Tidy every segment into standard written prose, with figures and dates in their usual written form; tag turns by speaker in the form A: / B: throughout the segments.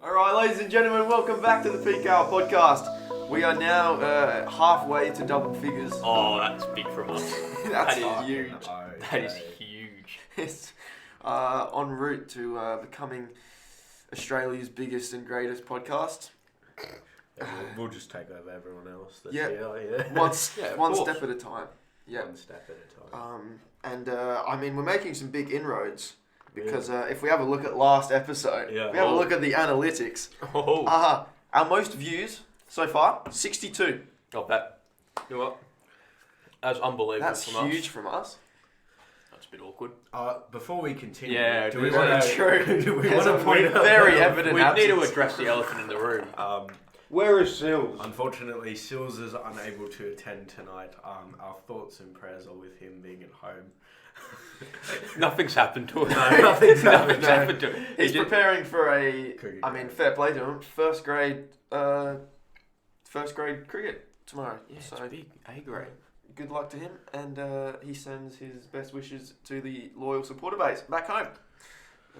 A: Alright, ladies and gentlemen, welcome back to the PKR podcast. We are now halfway to double figures.
B: Oh, that's big from us.
A: That is huge.
B: That is huge.
A: It's en route to becoming Australia's biggest and greatest podcast.
C: Yeah, we'll just take over everyone else.
A: Yeah. One step at a time. Yeah.
C: One step at a time.
A: I mean, we're making some big inroads. Because if we have a look at last episode, if we have a look at the analytics, our most views so far, 62.
B: Not bad. You know what? That's unbelievable.
A: That's
B: from
A: huge
B: us.
A: from us.
B: That's a bit awkward.
C: Before we continue,
B: do
C: we want to point out
A: very evident
B: we
A: absence.
B: need to address the elephant in the room.
A: Where is Sills?
C: Unfortunately, Sills is unable to attend tonight. Our thoughts and prayers are with him being at home.
B: Nothing's happened to him.
C: No, nothing's
B: happened to him.
A: He's preparing for a,
C: cricket
A: I mean,
C: game.
A: fair play to him, first grade cricket tomorrow.
B: Yeah,
A: So
B: it's big. A grade.
A: good luck to him, and he sends his best wishes to the loyal supporter base back home,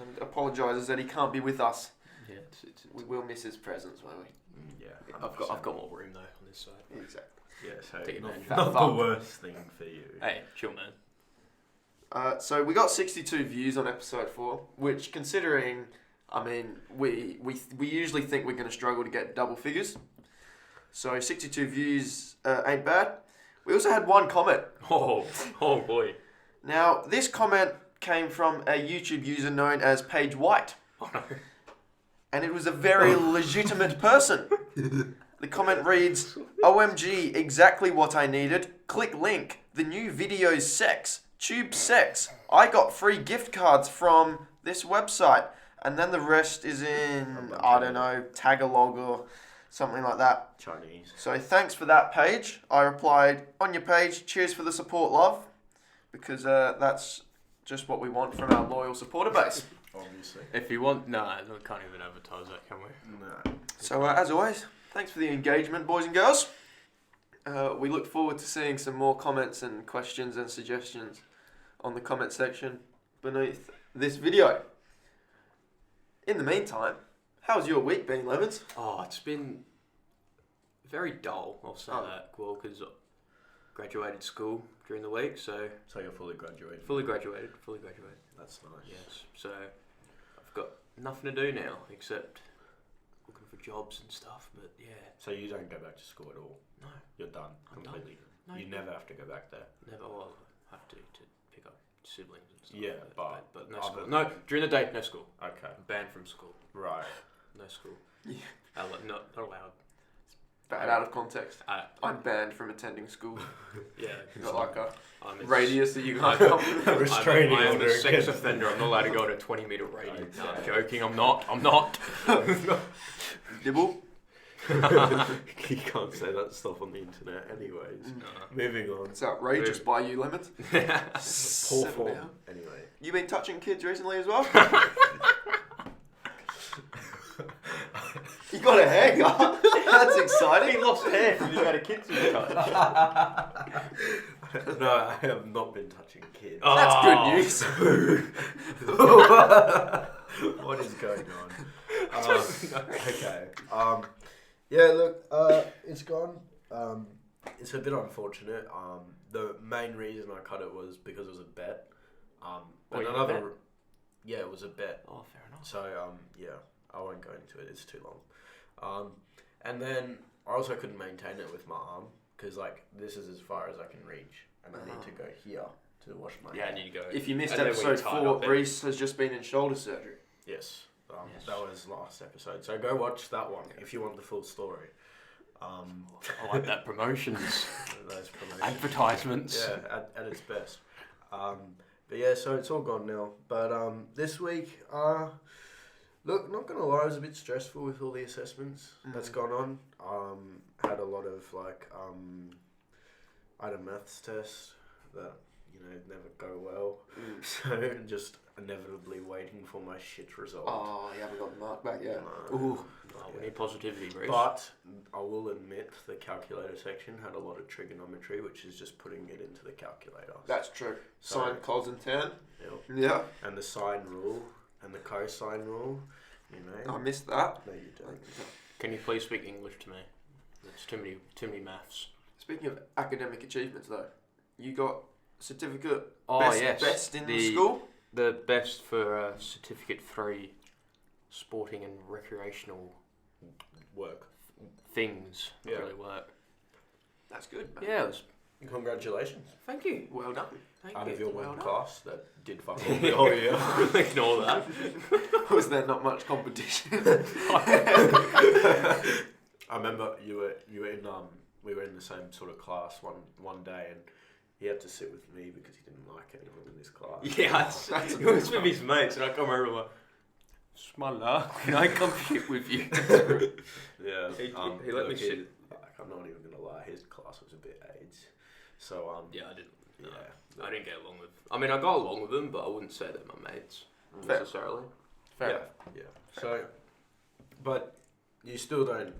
A: and apologises that he can't be with us.
B: Yeah,
A: We will miss his presence, won't we?
C: Yeah,
B: I've got more room though on this side.
A: Exactly.
C: Yeah, so
B: Take advantage.
C: not the worst thing for you.
B: Hey, chill, man.
A: So we got 62 views on episode 4, which, considering, I mean, we usually think we're going to struggle to get double figures. So 62 views ain't bad. We also had one comment.
B: Oh boy.
A: Now, this comment came from a YouTube user known as Paige White.
B: Oh no.
A: And it was a very legitimate person. The comment reads, OMG, exactly what I needed. Click link. The new video's sex. Tube sex. I got free gift cards from this website. And then the rest is in, I don't know, Tagalog or something like that.
C: Chinese.
A: So thanks for that, Paige. I replied, on your page, cheers for the support, love. Because that's just what we want from our loyal supporter base.
C: Obviously.
B: If you want, we can't even advertise that, can we?
C: No.
A: So as always, thanks for the engagement, boys and girls. We look forward to seeing some more comments and questions and suggestions on the comment section beneath this video. In the meantime, how's your week been, Lemons?
B: Oh, it's been very dull, I'll say
A: Oh.
B: that. Well, because I graduated school during the week, so...
C: So you're fully graduated.
B: Fully graduated.
C: That's nice.
B: Yes, so I've got nothing to do now except looking for jobs and stuff, but yeah.
C: So you don't go back to school at all?
B: No.
C: You're done.
B: I'm
C: Completely
B: done. No,
C: you never have to go back there.
B: Never, well, I have to pick up siblings and stuff.
C: Yeah,
B: but no
C: other
B: school.
C: than-
B: No, during the day, no school.
C: Okay.
B: Banned from school.
C: Right.
B: No school.
A: Yeah.
B: Not allowed.
A: Bad out of context.
B: I'm
A: I'm banned from attending school.
B: yeah.
A: Got like a
B: I'm a
A: radius that you can't come within.
C: Restraining
B: I'm
C: order
B: a sex
C: against-
B: offender. I'm not allowed to go to a 20-metre radius.
C: Okay.
B: No, I'm joking. I'm not.
A: Dibble.
C: You can't say that stuff on the internet anyways.
B: No.
C: Moving on.
A: It's outrageous by you, Lemons.
C: Poor
A: Settle
C: form.
A: down.
C: Anyway.
A: You been touching kids recently as well? You got a haircut? That's exciting.
B: He lost hair from you had a kid's touch.
C: No, I have not been touching kids.
A: That's good news.
C: What is going on? Okay. Yeah, look, it's gone. It's a bit unfortunate. The main reason I cut it was because it was a bet. But
B: you
C: another,
B: bet?
C: yeah, it was a bet.
B: Oh, fair enough.
C: So yeah, I won't go into it. It's too long. And then I also couldn't maintain it with my arm because like this is as far as I can reach, and I need to go here to wash my.
B: Yeah, I
C: hand.
B: need to go.
A: If you missed
B: And then when
A: episode
B: you're tied
A: 4,
B: up, then-
A: Reese has just been in shoulder surgery.
C: Yes.
B: Yes.
C: That was last episode. So go watch that one if you want the full story.
B: I like that promotions,
C: Those promotions.
B: advertisements.
C: Yeah, at its best. But yeah, so it's all gone now. But this week, look, not gonna lie, it was a bit stressful with all the assessments that's gone on. Had a lot of like, I had a maths test that never go well. So just inevitably waiting for my shit result.
A: Oh, you haven't got the mark back yet.
C: No.
A: Ooh.
B: Oh, we need positivity, Bruce.
C: But I will admit the calculator section had a lot of trigonometry, which is just putting it into the calculator.
A: That's true.
C: So-
A: Sine, cos and tan.
C: Yep.
A: Yeah.
C: And the sine rule and the cosine rule. You know.
A: I missed that.
C: No, you don't.
B: Can you please speak English to me? It's too many maths.
A: Speaking of academic achievements, though, you got certificate
B: Yes.
A: best in the school.
B: The best for Certificate 3 sporting and recreational
C: Work.
B: things. Not
C: Yeah.
B: really work.
A: That's good, man.
B: Yeah, it was,
C: Congratulations.
B: thank you.
A: Well done.
B: Thank
C: Out
B: you.
C: of your
A: Well
C: one
A: done.
C: class that did fuck all the whole year.
B: Ignore that.
A: Was there not much competition?
C: I remember you were in we were in the same sort of class one day, and he had to sit with me because he didn't like anyone in his class.
B: Yeah, it was with his mates, and I come over like, Smalla, can I come sit with you?
C: Yeah.
B: He let me sit.
C: Like, I'm not even gonna lie, his class was a bit AIDS. So
B: Yeah, I didn't. No,
C: yeah.
B: I didn't get along with. I mean, I got along with them, but I wouldn't say they're my mates
A: Fair.
B: necessarily.
A: Fair.
C: Yeah. Yeah. So, but you still don't,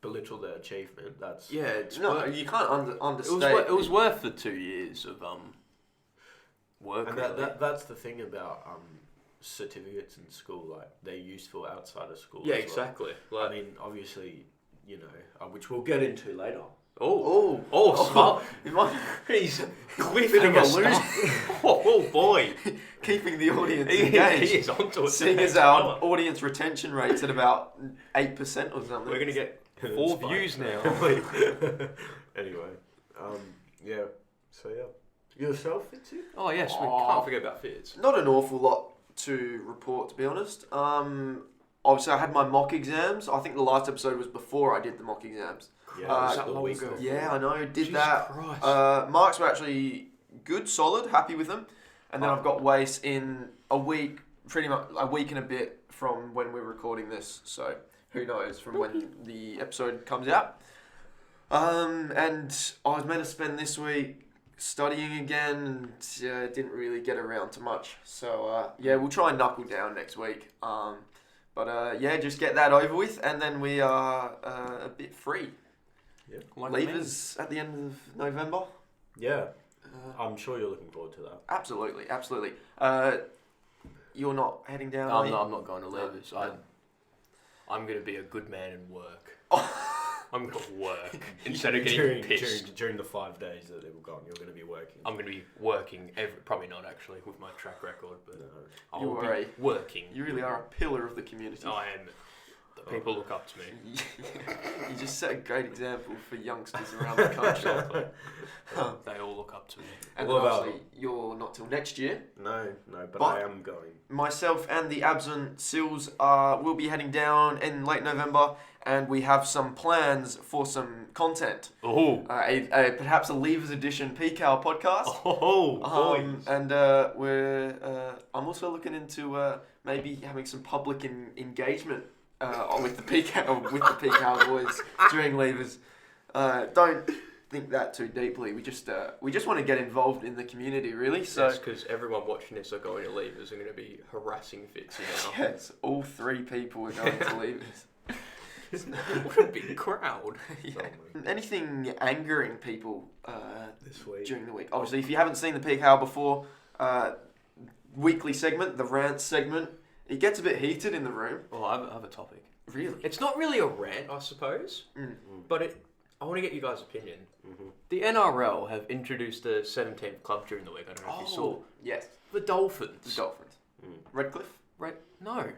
C: belittle their achievement. That's
B: Yeah, it's
A: No,
B: worth,
A: you can't
B: it
A: understate.
B: was worth the 2 years of work.
C: And
B: really.
C: that's the thing about certificates in school. Like, they're useful outside of school.
B: Yeah,
C: as well.
B: exactly. Like,
C: I mean, obviously, which we'll get into later.
B: smart.
A: You might
B: He's
A: Bit of a
B: cliffhanger
A: loser.
B: stuff. Oh boy,
A: keeping the audience
B: he
A: engaged.
B: is onto it.
A: Seeing as our audience retention rate's at about 8% or something.
B: We're gonna get 4
C: It's fine.
B: views now.
C: Anyway, yeah. So yeah, yourself, Fitzy?
B: Oh yes, we
A: Aw.
B: can't forget about Fitz.
A: Not an awful lot to report, to be honest. Obviously, I had my mock exams. I think the last episode was before I did the mock exams.
C: Yeah,
A: Uh,
C: it's
B: that
C: the
B: long
C: week
B: ago?
C: before.
A: Yeah, I know. Did
B: Jesus
A: that.
B: Christ.
A: Marks were actually good, solid, happy with them. And then I've got Wace in a week, pretty much a week and a bit from when we're recording this. So who knows from when the episode comes out. And I was meant to spend this week studying again, and didn't really get around to much. So we'll try and knuckle down next week. But just get that over with, and then we are a bit free.
B: Like
A: Leavers at the end of November.
C: Yeah, I'm sure you're looking forward to that.
A: Absolutely. You're not heading down.
B: I'm
A: are you?
B: not. I'm not going to Leavers.
A: No.
B: I'm going to be a good man and work.
A: Oh.
B: I'm going to work instead of getting pissed.
C: During the 5 days that they were gone, you're going to be working.
B: I'm going to be working probably not actually with my track record, but I'll
A: You
B: be
A: are
B: working.
A: You really are a pillar of the community.
B: I am. The people look up to me.
A: You just set a great example for youngsters around the country.
B: They all look up to me.
A: And
C: What about-
A: obviously, you're not till next year.
C: No, but
A: But-
C: I am going.
A: Myself and the absent Sills will be heading down in late November, and we have some plans for some content.
B: Oh,
A: Perhaps a Leavers Edition Peak Hour podcast.
B: boys.
A: And I'm also looking into maybe having some public engagement with the Peak Hour boys during Leavers. Don't think that too deeply. We just want to get involved in the community, really. So
B: Yes, because everyone watching this are going to Leavers are going to be harassing Fitzy now.
A: yes, all 3 people are going to Leavers.
B: What a big crowd.
A: Yeah. Anything angering people
C: This week.
A: during the week? Obviously, if you haven't seen the Peak Hour before, weekly segment, the rant segment, it gets a bit heated in the room.
B: Well, I have a topic.
A: Really?
B: It's not really a rant, I suppose, but I want to get you guys' opinion.
C: Mm-hmm.
B: The NRL have introduced a 17th club during the week. I don't know if you saw.
A: Yes.
B: The Dolphins.
A: The Dolphins. Redcliffe?
B: Right? No,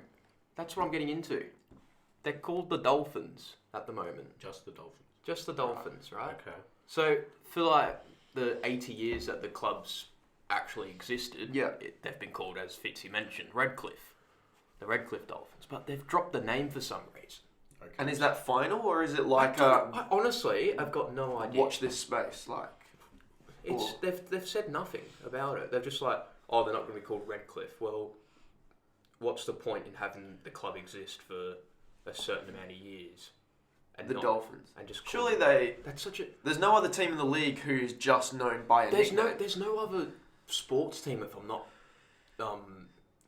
B: that's what I'm getting into. They're called the Dolphins at the moment.
C: Just the Dolphins.
B: Just the Dolphins, right?
C: Okay.
B: So for like the 80 years that the clubs actually existed,
A: Yeah.
B: they've been called, as Fitzy mentioned, Redcliffe. The Redcliffe Dolphins. But they've dropped the name for some reason.
C: Okay.
A: And is that final, or is it like
B: I honestly, I've got no idea.
A: watch this space? Like,
B: It's they've said nothing about it. They're just like, oh, they're not going to be called Redcliffe. Well, what's the point in having the club exist for a certain amount of years? And
A: the
B: not-
A: Dolphins.
B: And just call
A: Surely
B: them- That's such a.
A: there's no other team in the league who's just known by a nickname.
B: There's no other sports team, if I'm not,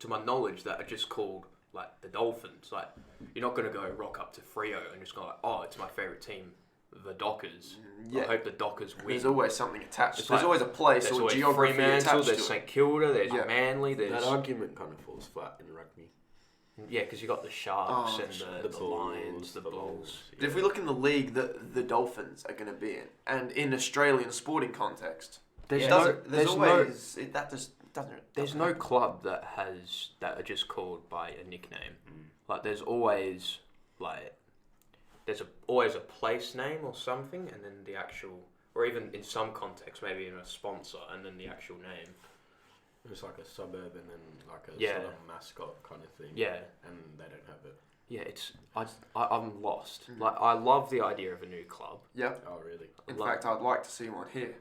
B: to my knowledge, that are just called like the Dolphins. Like, you're not going to go rock up to Freo and just go like, oh, it's my favourite team, the Dockers.
A: Yeah.
B: I hope the Dockers win.
A: There's always something attached.
B: It's
A: There's
B: like-
A: always a place
B: There's
A: or
B: always
A: geography
B: Fremantle,
A: attached
B: there's
A: to it.
B: St Kilda, there's
A: Yeah.
B: Manly, there's...
C: That argument kind of falls flat in rugby.
B: Yeah, because you got the Sharks
A: Oh,
B: and
C: the
B: the
C: Bulls,
B: Lions, the Bulls.
A: But if we look in the league that the Dolphins are going to be in, and in Australian sporting context,
B: There's
A: it
B: no,
A: doesn't-
B: there's
A: always that just doesn't.
B: There's no club that are just called by a nickname. Like there's always always a place name or something, and then the actual, or even in some context, maybe in a sponsor, and then the actual name.
C: It's like a suburb and then like a
B: Yeah.
C: sort of mascot kind of thing.
B: Yeah,
C: And they don't have it.
B: yeah. I'm lost. Like I love the idea of a new club.
A: Yeah.
C: Oh, really?
A: In
B: Love-
A: fact, I'd like to see one here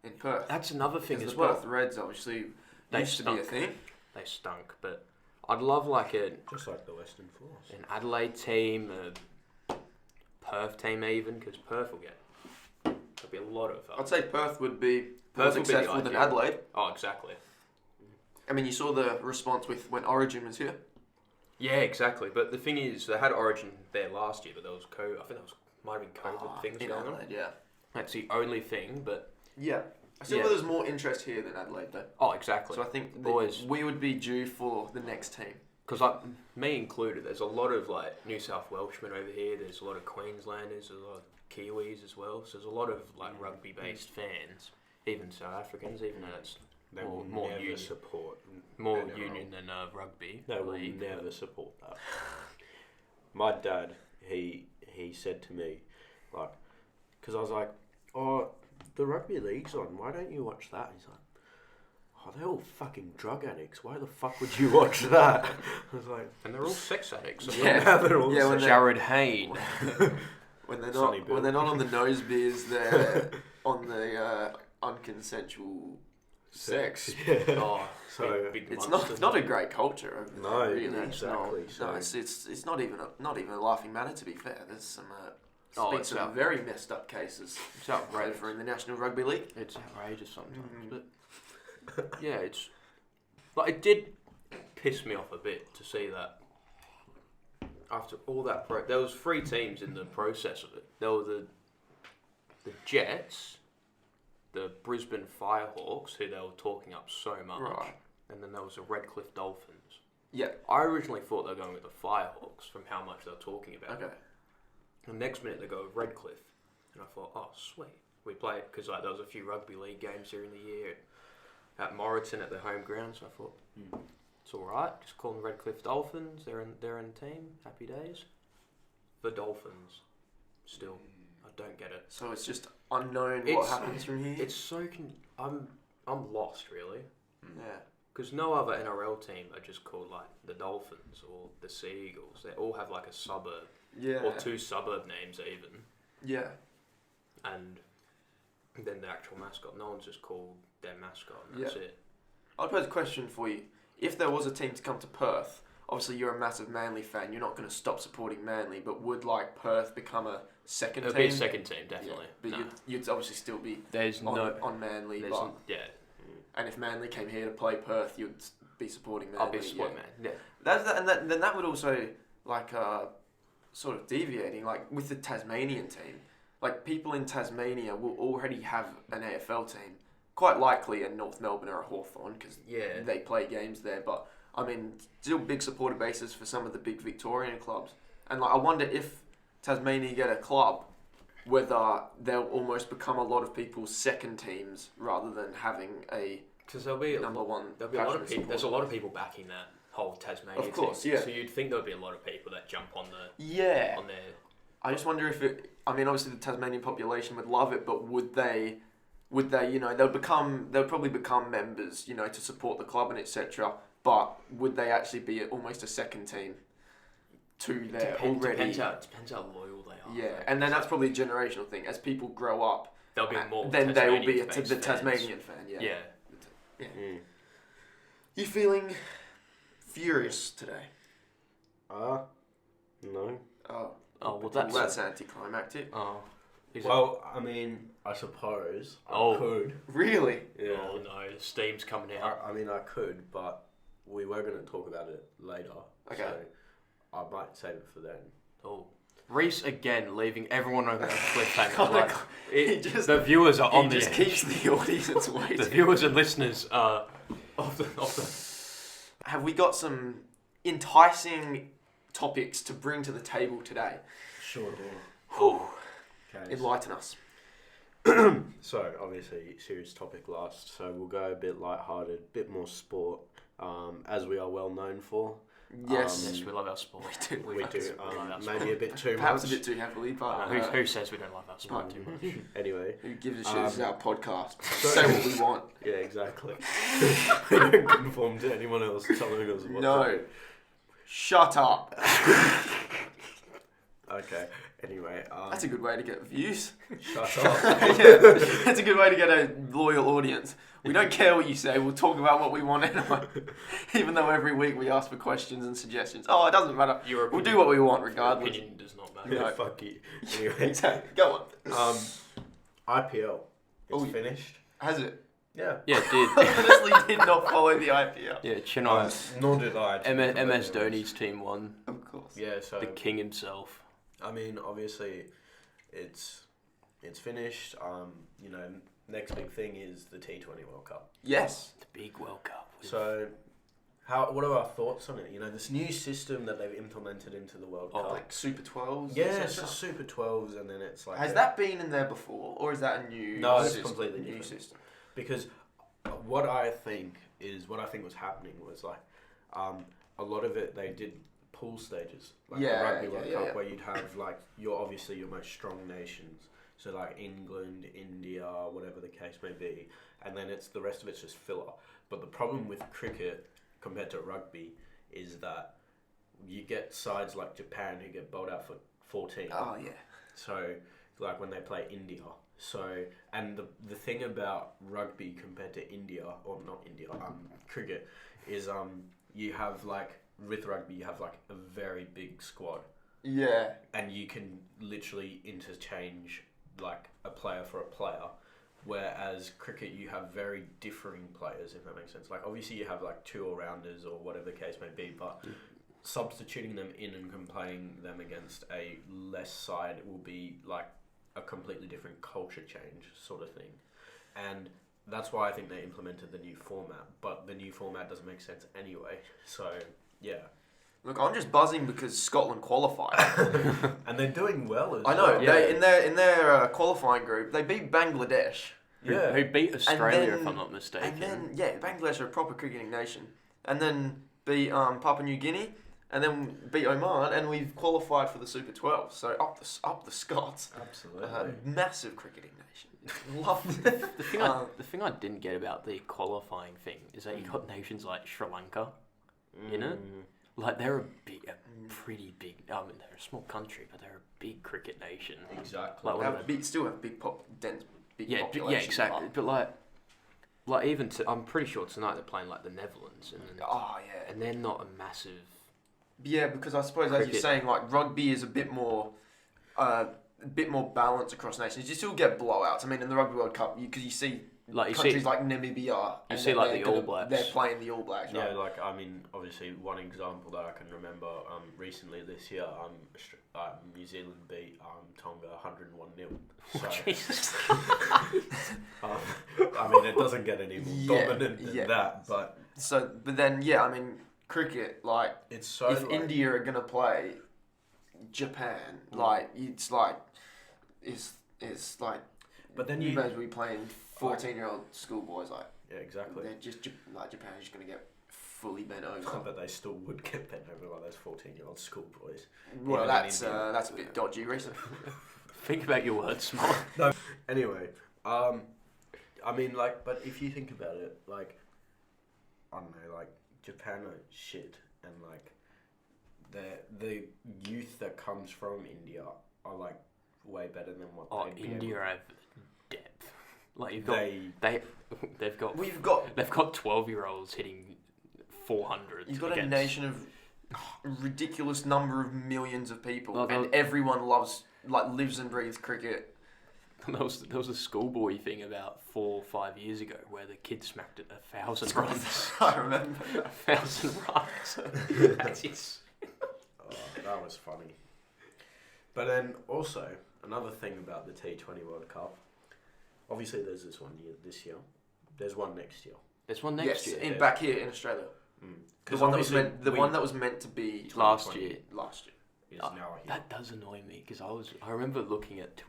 A: in Perth.
B: That's another thing
A: Because
B: as
A: the
B: well.
A: Perth Reds obviously
B: They
A: used to be a
B: stunk.
A: thing.
B: They stunk, but I'd love like
C: Just like the Western Force.
B: an Adelaide team, a Perth team even, because Perth will get. There'll be a lot of.
A: I'd say Perth would be more
B: Perth would be the
A: successful than
B: ideal.
A: Adelaide.
B: Oh, exactly.
A: I mean, you saw the response with when Origin was here.
B: Yeah, exactly. But the thing is, they had Origin there last year, but there was COVID. I think that might have been COVID things
A: in
B: going on.
A: Adelaide, yeah.
B: That's the only thing, but
A: Yeah. I still
B: Yeah.
A: feel there's more interest here than Adelaide, though.
B: oh, exactly.
A: So I think
B: Boys.
A: we would be due for the next team.
B: Because me included, there's a lot of like New South Welshmen over here. There's a lot of Queenslanders. There's a lot of Kiwis as well. So there's a lot of like rugby-based fans, even South Africans, even though it's
C: They
B: more-
C: will
B: more
C: never
B: union.
C: support.
B: more
C: NRL.
B: union than rugby.
C: They will
B: league.
C: never support that. My dad, he said to me, like, because I was like, oh, the rugby league's on. Why don't you watch that? He's like, oh, they're all fucking drug addicts. Why the fuck would you watch that? I was like,
B: And they're all sex addicts.
A: Yeah.
C: they're all
A: Yeah, when
C: such-
B: Jared Hayne.
A: When they're
C: Sonny
A: not
C: Bill.
A: when they're not on the nose beers, they're on the unconsensual sex.
C: Yeah.
B: Oh,
C: So,
B: big
A: It's
B: monsters.
A: not a great culture over
C: No,
A: there, really.
C: exactly,
A: No,
C: so-
A: it's not even a laughing matter, to be fair. There's some
B: Oh,
A: been
B: it's
A: some
B: out-
A: very messed up cases
B: It's outrageous.
A: over in the National Rugby League.
B: It's outrageous sometimes,
A: Mhm.
B: but yeah, it's like it did piss me off a bit to see that after all that there was 3 teams in the process of it. There were the Jets, the Brisbane Firehawks, who they were talking up so much,
A: Right.
B: and then there was the Redcliffe Dolphins.
A: Yeah.
B: I originally thought they were going with the Firehawks from how much they were talking about.
A: Okay.
B: The next minute they go with Redcliffe, and I thought, oh sweet, we play it because like there was a few rugby league games during the year at Moreton at the home ground, so I thought it's all right. Just call them Redcliffe Dolphins. They're in the team. Happy days. The Dolphins, still, I don't get it.
A: So it's just unknown what
B: It's-
A: happens from here.
B: It's so I'm lost really,
A: Yeah.
B: because no other NRL team are just called like the Dolphins or the Sea Eagles. They all have like a suburb.
A: Yeah.
B: Or 2 suburb names even,
A: Yeah.
B: and then the actual mascot. No one's just called their mascot, and that's it.
A: I'll pose a question for you. If there was a team to come to Perth, obviously you're a massive Manly fan. You're not going to stop supporting Manly, but would like Perth become a second
B: It'll
A: team?
B: be a second team, definitely.
A: Yeah. But
B: No.
A: you'd obviously still be
B: There's
A: on Manly.
B: there's
A: But,
B: yeah.
A: and if Manly came here to play Perth, you'd be supporting Manly.
B: I'll be a sport man. Yeah.
A: Then that would also like sort of deviating like with the Tasmanian team. Like people in Tasmania will already have an AFL team, quite likely a North Melbourne or a Hawthorn because
B: Yeah.
A: they play games there. But I mean, still big supporter bases for some of the big Victorian clubs. And like I wonder if Tasmania get a club, whether they'll almost become a lot of people's second teams rather than having a
B: Because there'll be
A: number one.
B: there'll be a lot of
A: passionate
B: people. There's a
A: supporter.
B: lot of people backing that whole Tasmania
A: Of course,
B: team.
A: yeah.
B: So you'd think there'll be a lot of people that jump on
A: Yeah.
B: their.
A: I just wonder if it. I mean, obviously the Tasmanian population would love it, but would they? You know, they'll probably become members, you know, to support the club and etc. But would they actually be almost a second team to their already?
B: Depends how loyal they are.
A: Yeah, and then that's probably a generational thing. As people grow up,
B: There'll be more.
A: then they will be
B: Tasmanian-based
A: the
B: fans.
A: Tasmanian fan. Yeah.
B: Yeah.
A: You feeling furious today?
C: No.
A: Oh.
B: Oh well,
A: That's anticlimactic.
B: Oh.
C: Well, I mean, I suppose
B: Oh.
C: I could.
A: Really?
C: Yeah.
B: Oh no, the steam's coming out.
C: I mean, I could, but we were going to talk about it later.
A: Okay.
C: So I might save it for then.
B: Oh. Reese again leaving everyone on a cliffhanger.
A: God,
B: Like,
A: he just-
B: the viewers are on
A: He
B: the
A: just
B: edge.
A: keeps the audience waiting.
B: The viewers and listeners of the.
A: Have we got some enticing topics to bring to the table today.
C: Sure do.
A: Whew.
C: Okay.
A: Enlighten us.
C: So, obviously, serious topic last. So, we'll go a bit lighthearted, a bit more sport, as we are well known for.
A: Yes.
B: Yes, we love our sport.
A: We do.
C: We do.
B: love our sport.
C: Maybe a bit too
A: Perhaps
C: much.
A: a bit too heavily, but
B: Who says we don't love our sport too much?
C: Anyway.
A: who gives a shit? This is our podcast.
C: so-
A: Say what we want.
C: Yeah, exactly. We don't conform to anyone else telling us what to
A: No.
C: do.
A: Shut up.
C: Okay. Anyway.
A: That's a good way to get views.
C: Shut up.
A: Yeah, that's a good way to get a loyal audience. We don't care what you say. We'll talk about what we want anyway. Even though every week we ask for questions and suggestions. Oh, it doesn't matter. We'll do what we want
B: Your
A: regardless.
B: opinion does not matter.
C: Yeah,
A: No.
C: fuck you. Anyway.
A: Exactly. Go on.
C: IPL. It's
A: Oh,
C: finished.
A: Has it?
C: Yeah.
B: Yeah, it did.
A: Honestly, did not follow the IPL.
B: Yeah, Chennai.
C: Nor did I.
B: MS Dhoni's team won.
A: Of course.
C: Yeah, so
B: The king himself.
C: I mean, obviously, it's finished. Next big thing is the T20 World Cup.
A: Yes.
B: The big World Cup.
C: So, what are our thoughts on it? You know, this new system that they've implemented into the World Cup.
A: Like Super 12s?
C: Yeah,
A: et
C: it's
A: cetera?
C: just Super 12s, and then it's like
A: Has that been in there before, or is that a new?
C: No, it's
A: system?
C: completely
A: new
C: different.
A: system.
C: Because what I think was happening was like a lot of it they did pool stages, like the Rugby World Cup, where you'd have like your most strong nations, so like England, India, whatever the case may be, and then the rest of it's just filler. But the problem with cricket compared to rugby is that you get sides like Japan who get bowled out for 14.
A: Oh yeah.
C: So, like when they play India. So, and the thing about rugby compared to cricket, is you have like, with rugby you have like a very big squad.
A: Yeah.
C: And you can literally interchange like a player for a player. Whereas cricket, you have very differing players, if that makes sense. Like obviously you have like 2 all-rounders or whatever the case may be, but substituting them in and playing them against a less side will be like a completely different culture change sort of thing. And that's why I think they implemented the new format, but the new format doesn't make sense anyway. So, yeah.
A: Look, I'm just buzzing because Scotland qualified.
C: And they're doing well as
A: I know.
C: well.
A: They in their qualifying group, they beat Bangladesh.
C: Yeah.
B: Who beat Australia,
A: then-
B: if I'm not mistaken.
A: And then Bangladesh are a proper cricketing nation. And then beat Papua New Guinea, and then beat Oman, and we've qualified for the Super 12. So up the Scots.
C: Absolutely.
A: Massive cricketing nation. Love it.
B: The thing I didn't get about the qualifying thing is that you got nations like Sri Lanka in it. Like they're a pretty big. I mean, they're a small country, but they're a big cricket nation.
C: Exactly.
B: Like one of the,
A: Still have big population.
B: yeah, exactly. But like even I'm pretty sure tonight they're playing like the Netherlands, and
A: Oh yeah.
B: and they're not a massive.
A: Yeah, because I suppose as you're
B: Cricket.
A: saying, like rugby is a bit more balanced across nations. You still get blowouts. I mean, in the Rugby World Cup, because you see
B: Like you
A: countries
B: see,
A: like Namibia. and
B: see,
A: then
B: like,
A: they're
B: the All Blacks.
A: They're playing the All Blacks, right?
C: Yeah, like I mean, obviously one example that I can remember recently this year, New Zealand beat Tonga 101-0. So,
B: Jesus.
C: I mean, it doesn't get any more dominant than that, but
A: But then, yeah, I mean, cricket, like,
C: it's so
A: if
C: like,
A: India are gonna play Japan, like, it's like.
C: But then
A: you
C: you
A: may as well be playing 14-year-old schoolboys, like.
C: yeah, exactly.
A: They're just like Japan's just gonna get fully bent over.
C: But they still would get bent over by those 14-year-old schoolboys.
A: Well,
C: Even
A: that's
C: in India.
A: a bit dodgy, recent.
B: Think about your words, Smart.
C: No. Anyway, I mean, like, but if you think about it, like, I don't know, like, Japan are shit, and like, the youth that comes from India are like way better than what they'd be
B: India
C: able
B: have depth. Like you've got they've got 12-year-olds hitting 400.
A: You've got a
B: against-
A: nation of ridiculous number of millions of people,
B: Well,
A: and everyone lives and breathes cricket.
B: There was a schoolboy thing about 4 or 5 years ago where the kid smacked it 1,000 runs.
A: I remember.
B: 1,000 runs. That's it.
C: Oh, that was funny. But then also another thing about the T20 World Cup. Obviously, there's this year. There's one next year.
B: There's one next
A: Yes,
B: year.
A: back here in Australia. The one that was meant to be
B: last year.
C: Is now here.
B: That does annoy me because I remember looking at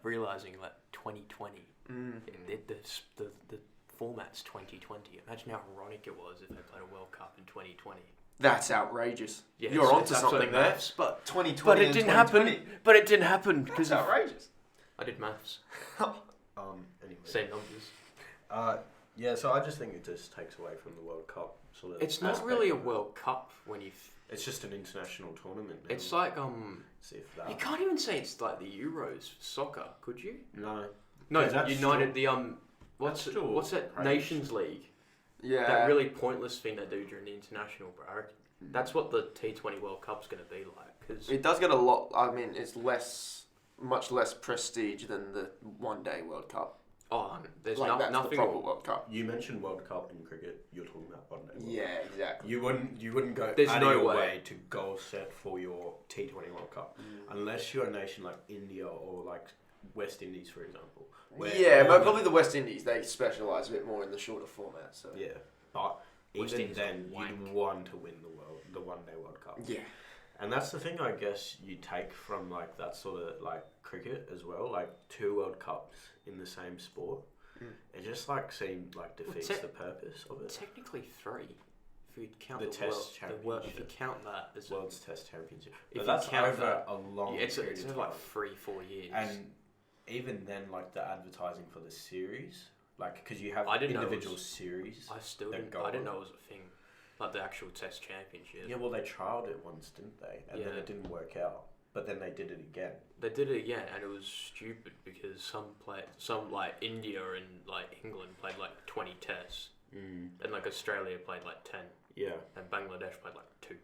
B: realizing 2020. The format's 2020. Imagine how ironic it was if they played a World Cup in 2020.
A: That's outrageous.
B: Yeah,
A: You're onto something there.
B: Maths, but
A: 2020
B: but it
A: and
B: didn't
A: 2020.
B: happen. But it didn't happen because
A: That's outrageous.
B: I did maths.
C: Anyway.
B: Same numbers.
C: Yeah, so I just think it just takes away from the World Cup sort of.
B: It's not really a World Cup when you.
C: It's just an international tournament. Now.
B: It's like
C: See if that.
B: You can't even say it's like the Euros for soccer, could you?
C: No.
B: No,
C: that's
B: United.
C: still-
B: What's
C: still
B: that
C: Premier
B: Nations League?
A: Yeah.
B: That really pointless thing they do during the international, bro. I reckon that's what the T20 World Cup's going to be like. Cause
A: It does get a lot. I mean, it's much less prestige than the one-day World Cup.
B: there's
A: Like that's
B: nothing.
A: the proper World Cup.
C: You mentioned World Cup in cricket. You're talking about one day.
A: Yeah, exactly.
C: You wouldn't go
B: There's
C: out
B: no
C: of your
B: way.
C: way to goal set for your T20 World Cup unless you're a nation like India or like West Indies, for example.
A: Yeah, but probably the West Indies, they specialise a bit more in the shorter format. So
C: Yeah, but
B: West
C: even
B: Indies
C: then,
B: are wank.
C: you'd want to win the one day World Cup.
A: yeah,
C: And that's the thing I guess you take from like that sort of like cricket as well, like 2 World Cups in the same sport. It just like seemed like defeats the purpose of it.
B: Technically 3, if you count
C: The
B: the,
C: Test
B: World. If you count that as
C: World's Test Championship.
B: If
C: But
B: you
C: that's
B: count
C: over
B: that,
C: a long
B: it's
C: period of
B: over
C: time.
B: like 3-4 years.
C: And even then, like the advertising for the series, like because you have
B: I didn't know it
C: individual
B: was-
C: series.
B: I still
C: that
B: didn't.
C: go
B: I didn't
C: on.
B: know it was a thing, like the actual Test Championship.
C: Yeah, well, they trialed it once, didn't they? And then
B: Yeah.
C: it didn't work out. But then they did it again.
B: They did it again, and it was stupid because some like India and like England played like 20 tests, and like Australia played like 10,
C: Yeah,
B: and Bangladesh played like 2.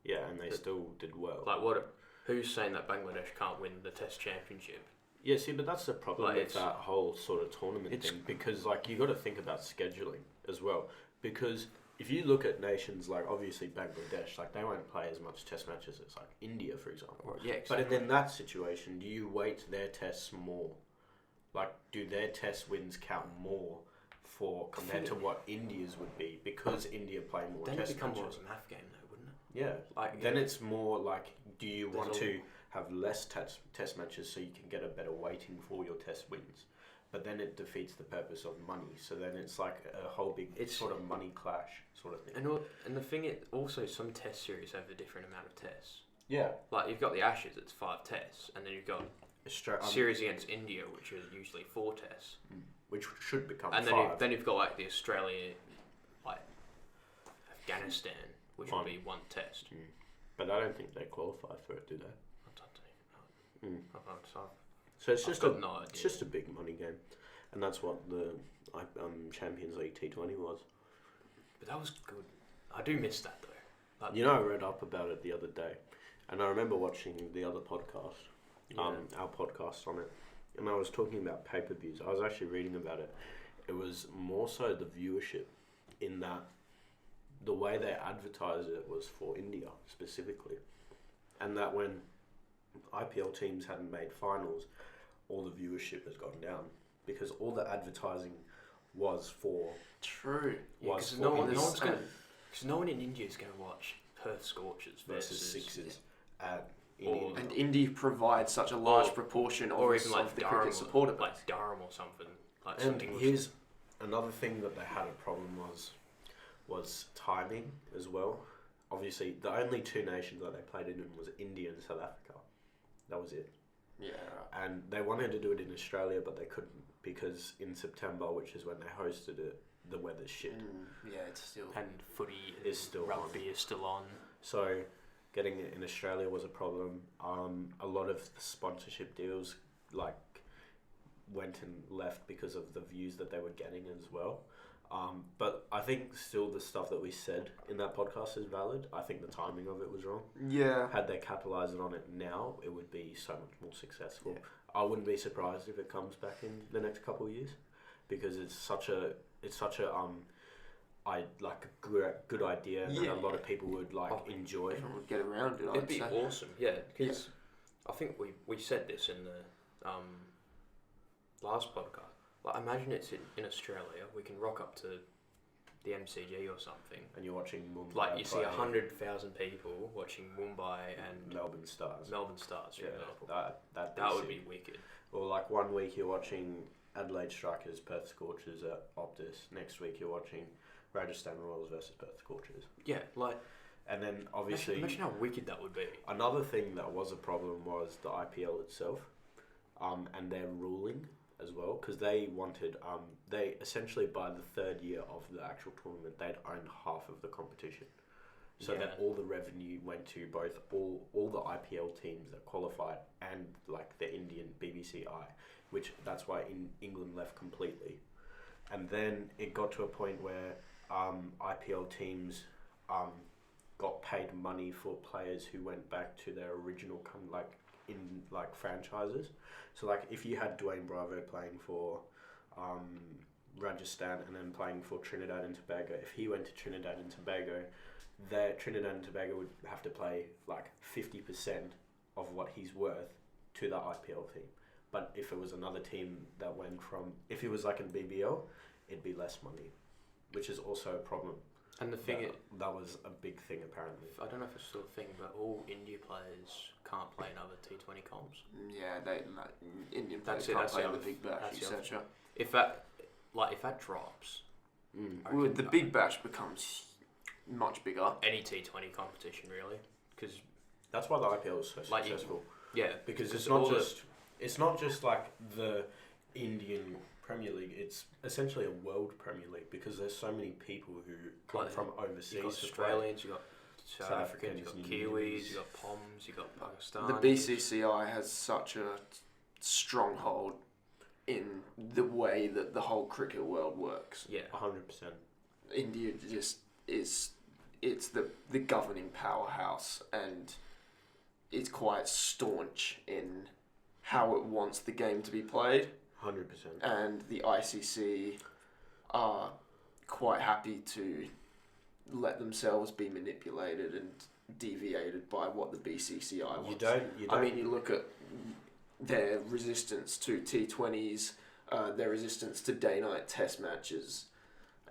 C: yeah, and they still did well.
B: Like what? Who's saying that Bangladesh can't win the Test Championship?
C: Yeah, see, but that's the problem
B: Like,
C: with
B: it's-
C: that whole sort of tournament thing because, like, you got to think about scheduling as well. Because if you look at nations like obviously Bangladesh, like they won't play as much Test matches as like India, for example.
B: Or, yeah,
C: But
B: exactly.
C: in that situation, do you weight their tests more? Like, do their test wins count more for compared to what India's would be because India play more
B: then it
C: test
B: become more
C: matches?
B: of a math game, though, wouldn't it?
C: Yeah,
B: Like
C: then it's more like, do you
B: There's
C: want
B: a-
C: to have less test matches so you can get a better weighting for your test wins? But then it defeats the purpose of money. So then it's like a whole big
B: It's-
C: sort of money clash sort of thing.
B: and the thing is, also some Test series have a different amount of tests.
C: Yeah,
B: Like you've got the Ashes, it's 5 tests, and then you've got series against India, which is usually 4 tests,
C: which should become
B: and
C: 5.
B: then you've got like the Australia, like Afghanistan, which would be 1 test.
C: But I don't think they qualify for it, do they?
B: I don't even know.
C: Mm.
B: I don't know.
C: So it's
B: I've
C: just
B: got no idea.
C: it's just a big money game, and that's what the Champions League T20 was.
B: But that was good. I do miss that though. Like,
C: You know, I read up about it the other day, and I remember watching the other podcast, our podcast on it, and I was talking about pay-per-views. I was actually reading about it. It was more so the viewership, in that the way they advertised it was for India specifically, and that when IPL teams hadn't made finals, all the viewership has gone down because all the advertising was for
A: true.
C: was
B: because
C: for
B: no one
C: India
B: in India is going to watch Perth Scorchers
C: versus Sixers at in
B: Or-
C: India.
A: And India provides such a large
B: Or-
A: proportion
B: or
A: of
B: even like
A: the
B: Durham,
A: cricket supporter base.
B: like Durham or something. Like
C: And
B: some English.
C: here's another thing that they had a problem was timing as well. Obviously, the only 2 nations that they played in was India and South Africa. That was it.
A: Yeah, right.
C: And they wanted to do it in Australia, but they couldn't because in September, which is when they hosted it, the weather's shit.
A: Yeah, it's still.
B: and footy
C: Is still
B: rugby is still on.
C: So getting it in Australia was a problem. A lot of the sponsorship deals like went and left because of the views that they were getting as well. But I think still the stuff that we said in that podcast is valid. I think the timing of it was wrong.
A: Yeah.
C: Had they capitalised on it now, it would be so much more successful.
A: Yeah.
C: I wouldn't be surprised if it comes back in the next couple of years because it's such a good idea and
A: Yeah.
C: a lot of people would enjoy.
A: Everyone would get around it.
B: It'd
A: I'd
B: be
A: say.
B: awesome, yeah. Because I think we said this in the last podcast. Like, imagine it's in Australia. We can rock up to the MCG or something.
C: And you're watching Mumbai.
B: Like you see
C: play
B: 100,000 people watching Mumbai and
C: Melbourne Stars.
B: for example.
C: That
B: Would be wicked.
C: Or like one week you're watching Adelaide Strikers, Perth Scorchers at Optus. Next week you're watching Rajasthan Royals versus Perth Scorchers.
B: Yeah, like.
C: And then obviously,
B: imagine how wicked that would be.
C: Another thing that was a problem was the IPL itself, and their ruling as well, because they wanted, they essentially by the third year of the actual tournament, they'd owned half of the competition, so that all the revenue went to both all the IPL teams that qualified and like the Indian BBCI, which that's why England left completely, and then it got to a point where IPL teams got paid money for players who went back to their original franchises. So like if you had Dwayne Bravo playing for Rajasthan and then playing for Trinidad and Tobago, if he went to Trinidad and Tobago, Trinidad and Tobago would have to play like 50% of what he's worth to the IPL team. But if it was another team that went from, if it was like in BBL, it'd be less money, which is also a problem.
B: And the thing
C: that was a big thing apparently.
B: I don't know if it's still a thing, but all India players can't play in other T20 comps.
A: Yeah, Indian players can't play in the Big Bash, etc.
B: If that drops,
A: well, the Big Bash becomes much bigger.
B: Any T20 competition really, because
C: that's why the IPL is so successful.
B: Yeah,
C: because it's not just like the Indian Premier League, it's essentially a world Premier League because there's so many people who come from overseas.
B: You've got Australians, you've got South Africans, you've got Kiwis, you've got Poms, you've got Pakistan.
A: The BCCI has such a stronghold in the way that the whole cricket world works.
B: Yeah,
C: 100%.
A: India just it's the governing powerhouse, and it's quite staunch in how it wants the game to be played.
C: 100%.
A: And the ICC are quite happy to let themselves be manipulated and deviated by what the BCCI wants.
C: You don't.
A: I mean, you look at their resistance to T20s, their resistance to day-night test matches.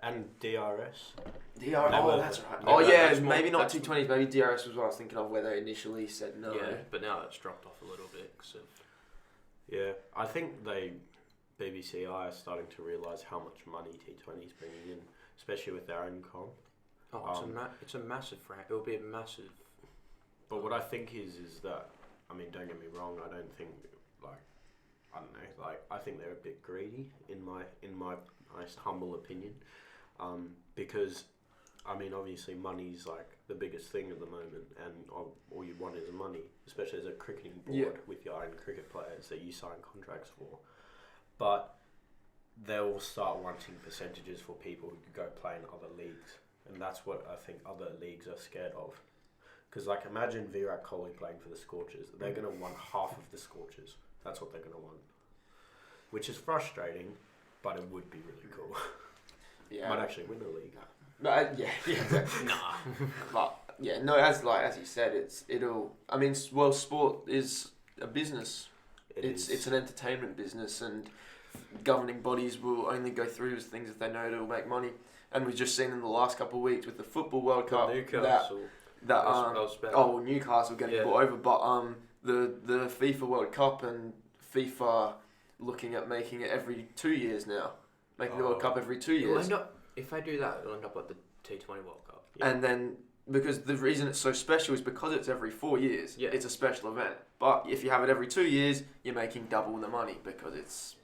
C: And DRS.
A: That's right. Maybe not T20s, maybe DRS was what I was thinking of, where they initially said no.
B: Yeah, but now it's dropped off a little bit.
C: Yeah, I think BBCI are starting to realise how much money T20 is bringing in, especially with their own comp.
B: Oh, it's a massive it will be a massive.
C: But what I think is that, I mean, don't get me wrong, I don't think, I think they're a bit greedy in my nice humble opinion, because, I mean, obviously money's like the biggest thing at the moment, and all you want is money, especially as a cricketing board with your own cricket players that you sign contracts for. But they'll start wanting percentages for people who could go play in other leagues. And that's what I think other leagues are scared of. Because, like, imagine Virat Kohli playing for the Scorchers. They're going to want half of the Scorchers. That's what they're going to want. Which is frustrating, but it would be really cool. Yeah. Might actually win the league.
A: But, as you said, sport is a business. It's an entertainment business, and governing bodies will only go through with things if they know it'll make money. And we've just seen in the last couple of weeks with the Football World Cup Newcastle getting bought over, but the FIFA World Cup and FIFA looking at making it every 2 years now, making the World Cup every 2 years.
B: If they do that, it'll end up like the T20 World Cup.
A: Yeah. And then, because the reason it's so special is because it's every 4 years. Yeah. It's a special event. But if you have it every 2 years, you're making double the money because it's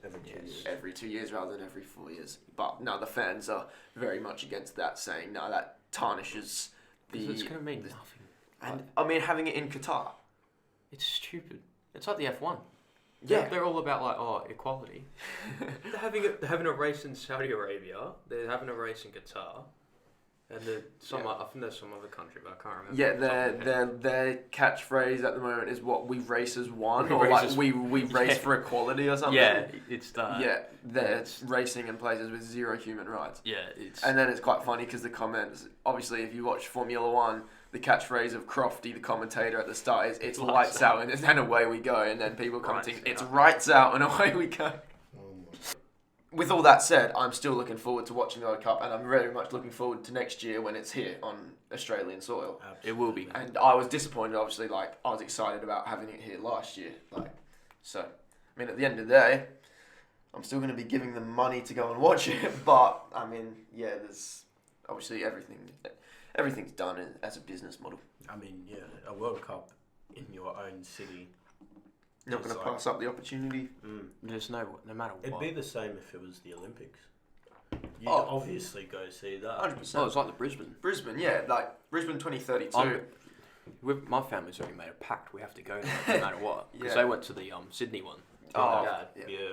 A: every 2 years rather than every 4 years. But no, the fans are very much against that, saying no, that tarnishes the.
B: It's going to mean nothing.
A: And I mean, having it in Qatar,
B: it's stupid. It's like the F1.
A: Yeah,
B: they're all about equality. They're having a race in Saudi Arabia. They're having a race in Qatar. And I think there's some other country, but I can't remember.
A: Yeah, their catchphrase at the moment is what we race as one, or like we race for equality or something.
B: Yeah, it's that.
A: Yeah, they're racing in places with zero human rights.
B: Yeah,
A: and then it's quite funny because the comments, obviously, if you watch Formula One, the catchphrase of Crofty, the commentator at the start, is "It's lights out," and then away we go, and then people commenting, "It's rights out," and away we go. with all that said, I'm still looking forward to watching the World Cup, and I'm very much looking forward to next year when it's here on Australian soil.
B: It will be.
A: And I was disappointed, obviously. Like, I was excited about having it here last year. Like, so, I mean, at the end of the day, I'm still going to be giving them money to go and watch it. But I mean, yeah, there's obviously everything's done as a business model.
C: I mean, yeah, a World Cup in your own city.
A: Not going to pass up the opportunity.
B: There's no matter what.
C: It'd be the same if it was the Olympics. You'd
A: Oh.
C: obviously go see that.
A: 100%.
B: Well, it's like the Brisbane.
A: Brisbane, yeah, like Brisbane 2032.
B: My family's already made a pact. We have to go there no matter what. Because
A: Yeah.
B: they went to the Sydney one.
A: Oh,
B: my dad.
A: yeah.
C: Yeah,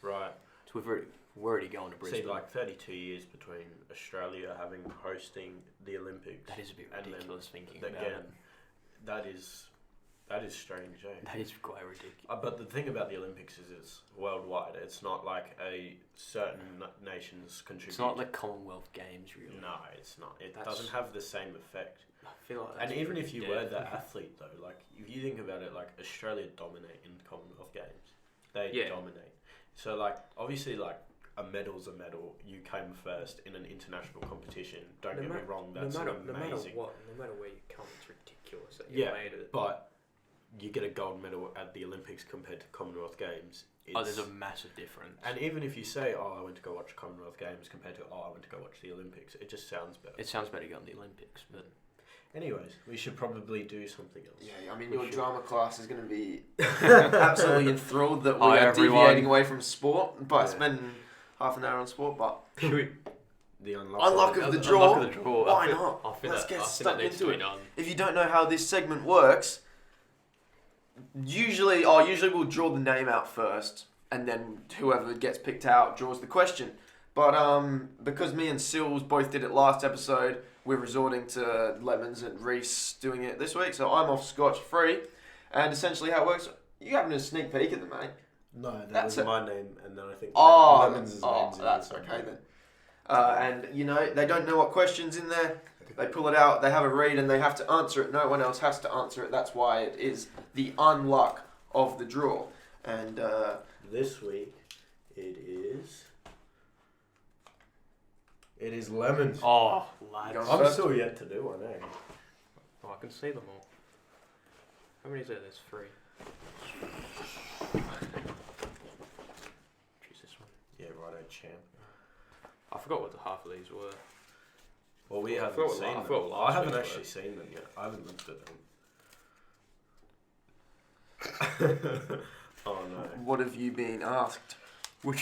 C: right.
B: So we're already going to Brisbane.
C: See, like 32 years between Australia hosting the Olympics.
B: That is a bit
C: and then
B: ridiculous thinking
C: again,
B: about it.
C: That is strange, eh?
B: That is quite ridiculous.
C: But the thing about the Olympics is it's worldwide. It's not like a certain nation's contribute.
B: It's not the Commonwealth Games, really.
C: No, it's not. It
B: That's-
C: doesn't have the same effect.
B: I feel like
C: And
B: that's
C: even
B: pretty
C: if you
B: dead.
C: were that athlete, though, like if you think about it, like Australia dominate in Commonwealth Games. They
B: Yeah.
C: dominate. So like obviously like a medal's a medal. You came first in an international competition. Don't get me wrong. That's
B: no matter
C: amazing.
B: what, no matter where you come, it's ridiculous that you
C: Yeah,
B: made it.
C: but you get a gold medal at the Olympics compared to Commonwealth Games.
B: There's a massive difference.
C: And even if you say, "Oh, I went to go watch Commonwealth Games," compared to, "Oh, I went to go watch the Olympics," it just sounds better.
B: It sounds better going to the Olympics, but
C: Anyways, we should probably do something else.
A: Yeah, I mean,
B: We
A: your
B: should.
A: drama class is going to be absolutely enthralled that we
B: Hi,
A: are
B: everyone.
A: deviating away from sport by
C: Yeah.
A: spending half an hour on sport, but
B: should we
C: The
A: Unlock of the
B: unlock
A: draw.
B: the draw?
A: Why
B: I think-
A: not?
B: I think
A: Let's
B: that,
A: get
B: I think
A: stuck
B: that needs
A: into
B: to
A: it.
B: be done.
A: if you don't know how this segment works, usually we'll draw the name out first, and then whoever gets picked out draws the question. But because me and Sills both did it last episode, we're resorting to Lemons and Reese doing it this week. So I'm off scotch free, and essentially how it works, you having a sneak peek at them, mate.
C: No, that
A: That's
C: was
A: it.
C: my name, and then I think
A: Lemons'
C: name's in
A: that's
C: there
A: okay
C: somewhere.
A: then. And you know they don't know what question's in there. They pull it out, they have a read, and they have to answer it. No one else has to answer it. That's why it is the unluck of the draw. And
C: This week, it is lemons.
B: Oh, lads.
A: Go
C: I'm
A: first.
C: still yet to do one, eh?
B: Oh, I can see them all. How many is there? There's 3. Choose this one.
C: Yeah, righto, champ.
B: I forgot what the half of these were.
C: Well, we
B: I
C: haven't
B: thought
C: seen
B: la- I
C: them.
B: thought
C: I
B: last
C: haven't
B: week
C: actually
B: were.
C: seen them yet. I haven't looked at them. Oh no.
A: what have you been asked?
B: Would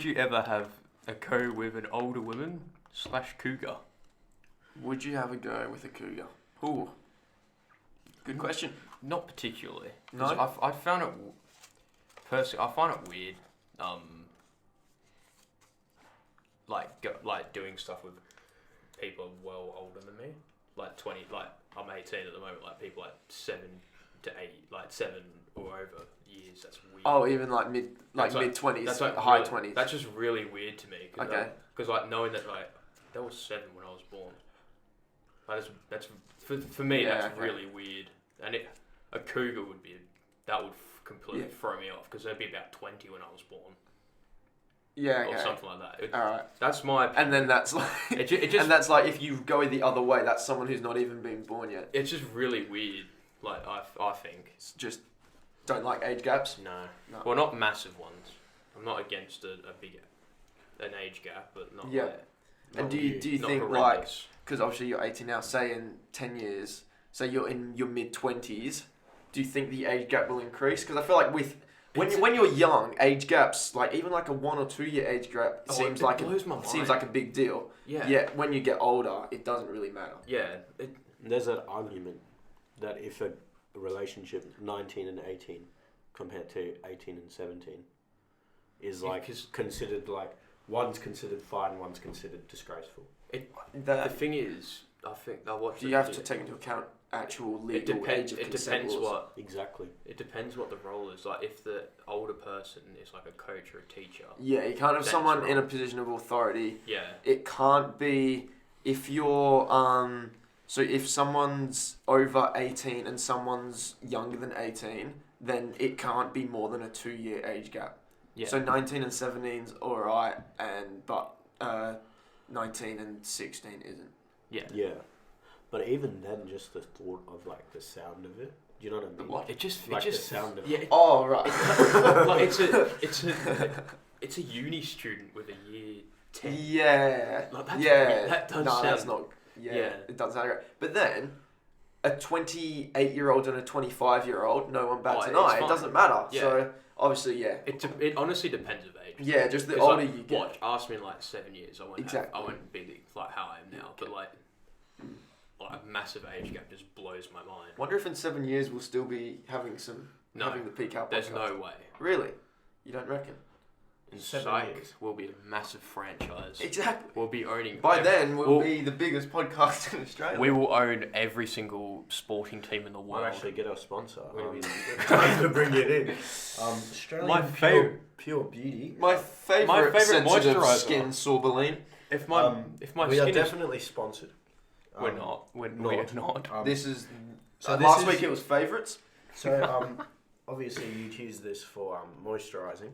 B: you ever have a go with an older woman / cougar?
A: Would you have a go with a cougar? Ooh, good question.
B: Not particularly.
A: No?
B: 'Cause I found it personally. I find it weird. Like doing stuff with people well older than me. Like 20. Like I'm 18 at the moment. Like people like 7 to 8, like 7 or over years. That's weird.
A: Oh, even like mid
B: That's like-
A: 20s,
B: That's like
A: high
B: really-
A: 20s.
B: That's just really weird to me. Cause
A: Okay.
B: Because like knowing that like that was 7 when I was born. Like, that's for me.
A: Yeah,
B: That's
A: okay.
B: really weird. And a cougar would be that would completely
A: Yeah.
B: throw me off because they'd be about 20 when I was born
A: Yeah,
B: or
A: okay.
B: something like that.
A: All right.
B: That's my.
A: And then that's like,
B: It just
A: and that's like if you go the other way, that's someone who's not even been born yet.
B: it's just really weird. Like I think
A: It's just don't like age gaps.
B: no.
A: No.
B: Well, not massive ones. I'm not against an age gap, but not.
A: Yeah.
B: Like,
A: And do you
B: not
A: think like,
B: horrendous.
A: because obviously you're 18 now, say in 10 years, say you're in your mid 20s, do you think the age gap will increase? Because I feel like when you're young, age gaps, like even like a 1 or 2 year age gap, seems
B: it
A: like
B: blows my
A: seems
B: mind.
A: like a big deal.
B: Yeah.
A: Yet when you get older, it doesn't really matter.
B: Yeah.
C: There's that argument that if a relationship 19 and 18 compared to 18 and 17 is
B: Yeah,
C: like
B: 'cause-
C: considered like one's considered fine, one's considered disgraceful.
B: The thing is, I think I watched.
A: Do you have to take into account actual
B: It
A: legal
B: depends.
A: age of
B: It
A: consent
B: depends
A: laws?
B: what.
C: Exactly.
B: It depends what the role is. Like if the older person is like a coach or a teacher.
A: Yeah, you can't have
B: That's
A: someone in a
B: wrong.
A: position of authority.
B: Yeah.
A: It can't be if you're so if someone's over 18 and someone's younger than 18, then it can't be more than a 2 year age gap.
B: Yeah.
A: So 19 and 17's alright, but 19 and 16 isn't.
B: Yeah.
C: Yeah. But even then, just the thought of like the sound of it. Do you know what I mean?
A: What?
B: It just
C: Like the sound of it.
A: Oh, right.
B: Like it's a uni student with a year 10.
A: Yeah.
B: Like, that's
A: yeah.
B: weird. That does
A: no,
B: sound...
A: that's not. Yeah,
B: Yeah.
A: It doesn't sound great. But then, a 28-year-old and a 25-year-old, no one bats an
B: it's
A: eye. It
B: fine.
A: doesn't matter.
B: Yeah.
A: So, obviously, yeah.
B: It honestly depends of age.
A: Yeah, just the
B: 'Cause,
A: older
B: like,
A: you get.
B: Watch, ask me in like 7 years, I won't
A: Exactly.
B: I won't be like how I am now. But like a massive age gap just blows my mind.
A: Wonder if in 7 years we'll still be having having the Peak Out
B: There's
A: podcast.
B: no way.
A: Really? You don't reckon?
C: In 7
B: Psych
C: years.
B: will be a massive franchise.
A: Exactly.
B: We'll be owning.
A: By then, we'll be the biggest podcast in Australia.
B: We will own every single sporting team in the
C: We'll
B: world.
C: actually get our sponsor.
B: We'll be-
C: Time to bring it in. Australian
B: My
C: pure,
B: favourite-
C: pure beauty.
A: My favourite sensitive
B: moisturiser.
A: skin sorbeline.
B: If my
C: we are
B: skin is,
C: definitely sponsored.
B: we're not. We're not.
A: This is...
C: so this
A: last
C: is-
A: week it was favourites.
C: So obviously you'd use this for moisturising.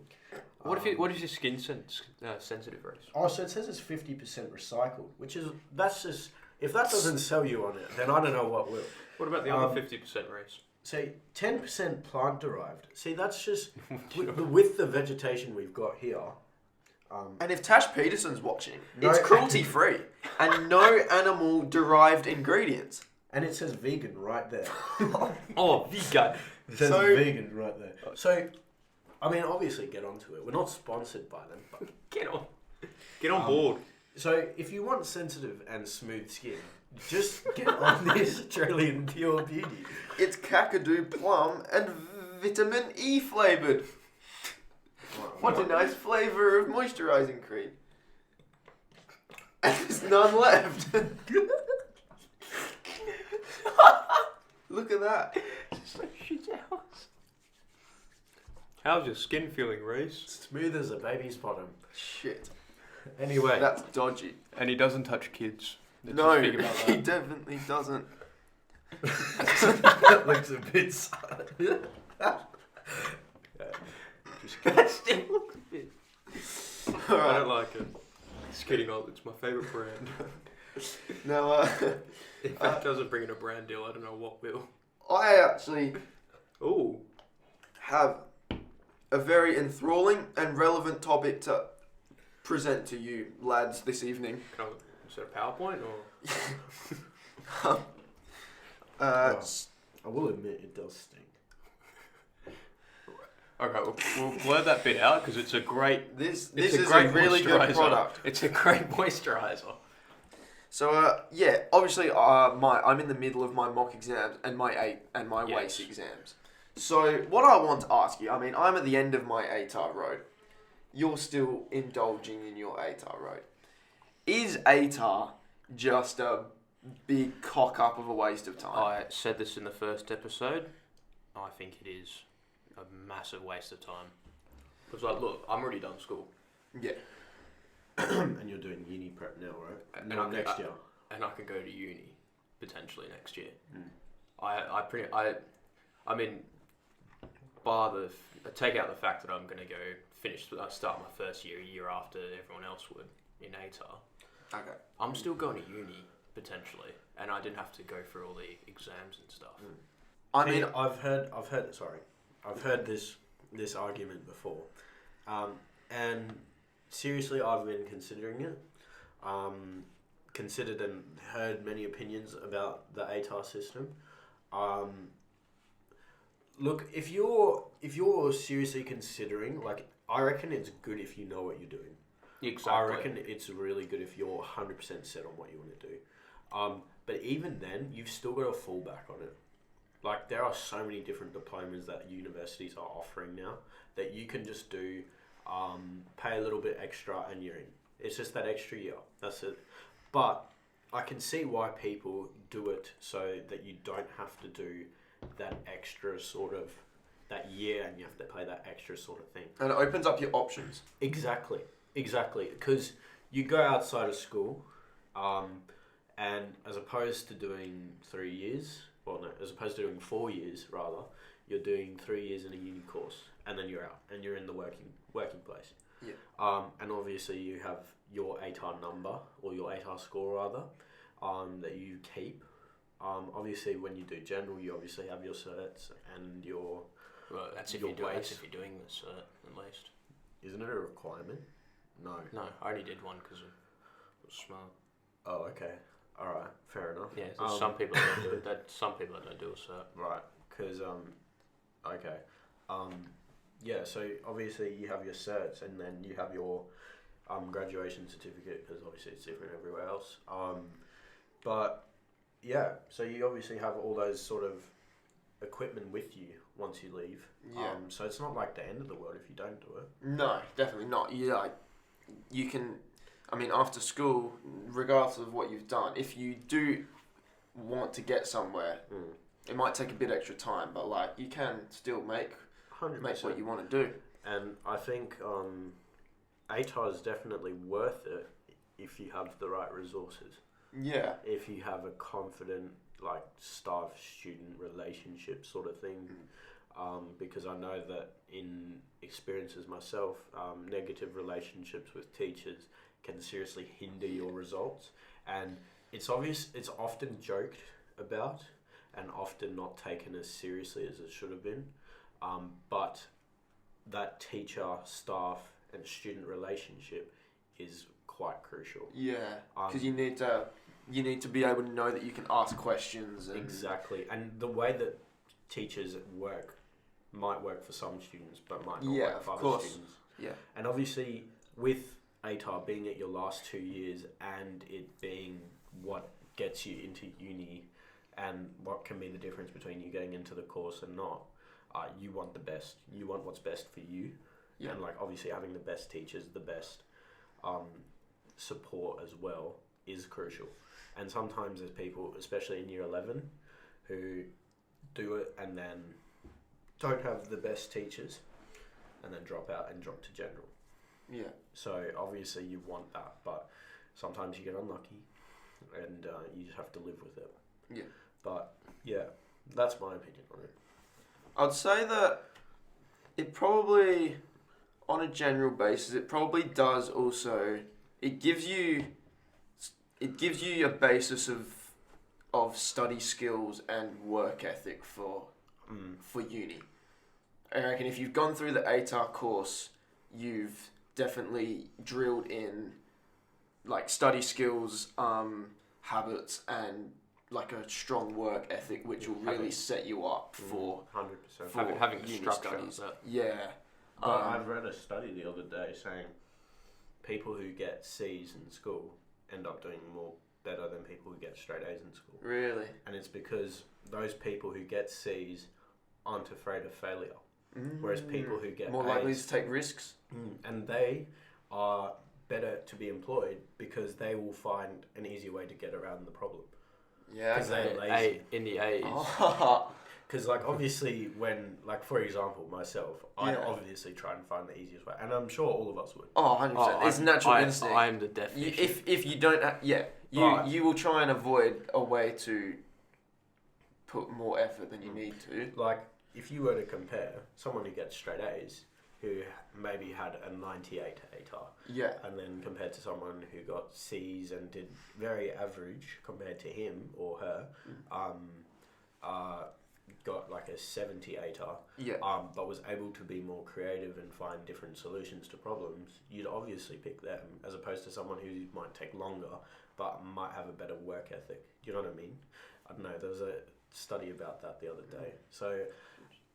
B: What if your skin sensitive, Rose?
C: Oh, so it says it's 50% recycled, that's just if that doesn't sell you on it, then I don't know what will.
B: What about the other 50% race?
C: So 10% plant derived. See, that's just with the vegetation we've got here.
A: And if Tash Peterson's watching,
C: No-
A: it's cruelty free and no animal derived ingredients.
C: And it says vegan right there.
B: Oh, vegan.
C: It says
A: So-
C: vegan right there. So, I mean, obviously get onto it. We're not sponsored by them. But,
B: Get on board.
C: so if you want sensitive and smooth skin, just get on this Australian Pure Beauty.
A: It's kakadu plum and vitamin E flavoured. What a nice flavour of moisturising cream. And there's none left. Look at that.
B: How's your skin feeling, Reese?
C: Smooth as a baby's bottom.
A: Shit.
C: Anyway.
A: That's dodgy.
B: And he doesn't touch kids. Let's
A: No,
B: just think about
A: he
B: that.
A: definitely doesn't.
C: That looks a bit sad.
B: Just kidding. I
A: Alright.
B: don't like it. Just kidding. It's my favourite brand.
A: Now,
B: If that doesn't bring in a brand deal, I don't know what will.
A: I actually
B: Ooh.
A: have a very enthralling and relevant topic to present to you, lads, this evening.
B: Is it a PowerPoint or?
C: I will admit it does stink.
B: Okay, we'll blur that bit out because it's a great.
A: This
B: It's
A: is
B: great
A: a really good
B: moisturiser.
A: product.
B: It's a great moisturiser.
A: So yeah, obviously I'm in the middle of my mock exams and my
B: Yes.
A: WACE exams. So what I want to ask you, I mean, I'm at the end of my ATAR road. You're still indulging in your ATAR road. Is ATAR just a big cock up of a waste of time?
B: I said this in the first episode. I think it is a massive waste of time. Because like, look, I'm already done school.
A: Yeah.
C: And you're doing uni prep now, right?
B: And
C: No,
B: I-
C: next year.
B: And I can go to uni potentially next year.
C: Mm.
B: I mean, take out the fact that I'm going to go start my first year a year after everyone else would in ATAR.
A: Okay.
B: I'm still going to uni potentially, and I didn't have to go through all the exams and stuff.
A: I
C: See,
A: mean,
C: I've heard this argument before, and seriously, I've been considering it. Considered and heard many opinions about the ATAR system. Look, if you're seriously considering, like, I reckon it's good if you know what you're doing.
B: Exactly.
C: I reckon it's really good if you're 100% set on what you want to do. But even then, you've still got to fall back on it. Like, there are so many different diplomas that universities are offering now that you can just do, pay a little bit extra and you're in. It's just that extra year. That's it. But I can see why people do it so that you don't have to do that extra sort of, that year, and you have to pay that extra sort of thing.
A: and it opens up your options.
C: Exactly. Because you go outside of school, and as opposed to doing 3 years, as opposed to doing 4 years rather, you're doing 3 years in a uni course, and then you're out, and you're in the working place.
A: Yeah.
C: And obviously you have your ATAR number, or your ATAR score rather, that you keep. Obviously when you do general, you obviously have your certs and your...
B: Well, that's if
C: your
B: that's if you're doing the cert, at least.
C: Isn't it a requirement? No.
B: No, I only did one because I was smart.
C: Oh, okay. All right. Fair enough.
B: Yeah, there's some people that don't do it. Some people that don't do a cert.
C: Right. Because okay. Yeah. So obviously you have your certs, and then you have your graduation certificate, because obviously it's different everywhere else. But yeah. So you obviously have all those sort of equipment with you once you leave.
A: Yeah.
C: So it's not like the end of the world if you don't do it.
A: No, definitely not. You can, I mean, after school, regardless of what you've done, if you do want to get somewhere, it might take a bit extra time, but like you can still make
C: 100%.
A: what you want to do.
C: And I think ATAR is definitely worth it if you have the right resources.
A: Yeah.
C: If you have a confident, like, staff-student relationship sort of thing. Because I know that in experiences myself, negative relationships with teachers can seriously hinder your results. And it's often joked about and often not taken as seriously as it should have been. But that teacher, staff, and student relationship is quite crucial.
A: Yeah, because you need to be able to know that you can ask questions. And
C: Exactly, and the way that teachers work might work for some students, but might not work for other students.
A: Yeah,
C: And obviously, with ATAR being at your last 2 years and it being what gets you into uni and what can be the difference between you getting into the course and not, you want the best. You want what's best for you.
A: Yeah.
C: And like obviously having the best teachers, the best support as well is crucial. And sometimes there's people, especially in year 11, who do it and then don't have the best teachers and then drop out and drop to general.
A: yeah,
C: So obviously you want that, but sometimes you get unlucky and you just have to live with it.
A: yeah.
C: But yeah, that's my opinion on it.
A: I'd say that it probably, on a general basis, it probably does also. It gives you a basis of study skills and work ethic for uni. I reckon if you've gone through the ATAR course, you've definitely drilled in like study skills, habits, and like a strong work ethic, which will really set you up for
C: 100%.
B: Having a
A: uni
B: structure.
A: studies. Yeah.
C: But I've read a study the other day saying people who get C's in school end up doing better than people who get straight A's in school.
A: Really?
C: And it's because those people who get C's aren't afraid of failure. Whereas people who get
A: more
C: A's,
A: likely to take risks.
C: and they are better to be employed because they will find an easy way to get around the problem.
A: Yeah.
C: Because they're lazy.
B: In the A's.
C: Because, like, obviously when, like, for example, myself, I'd
A: Yeah.
C: obviously try and find the easiest way. And I'm sure all of us would.
A: Oh, 100%. It's natural instinct.
B: I am the definition.
A: If you don't, you will try and avoid a way to put more effort than you need to.
C: Like, if you were to compare someone who gets straight A's, who maybe had a 98 ATAR,
A: Yeah.
C: and then compared to someone who got C's and did very average compared to him or her, got like a 70 ATAR,
A: Yeah.
C: but was able to be more creative and find different solutions to problems, you'd obviously pick them as opposed to someone who might take longer but might have a better work ethic. Do you know what I mean? I don't know, there was a study about that the other day. So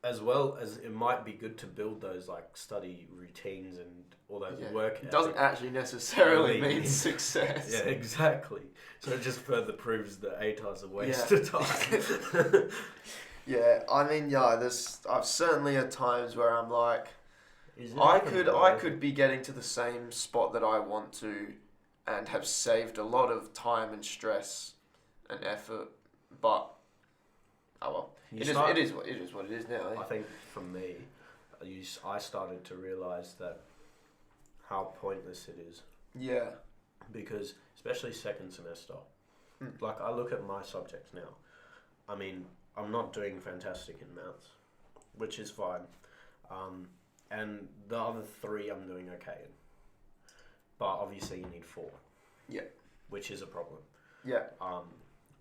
C: as well as it might be good to build those like study routines and all those work ethic.
A: It doesn't actually necessarily mean success.
C: Yeah, exactly. So it just further proves that ATAR's a waste of time.
A: Yeah, I mean, I've certainly had times where I'm like, I could be getting to the same spot that I want to, and have saved a lot of time and stress and effort, but oh well, it is what it is now. Eh?
C: I think for me, I started to realise that how pointless it is.
A: Yeah.
C: Because especially second semester, like I look at my subjects now. I mean, I'm not doing fantastic in maths, which is fine. And the other 3 I'm doing okay in. But obviously you need 4.
A: Yeah.
C: Which is a problem.
A: Yeah.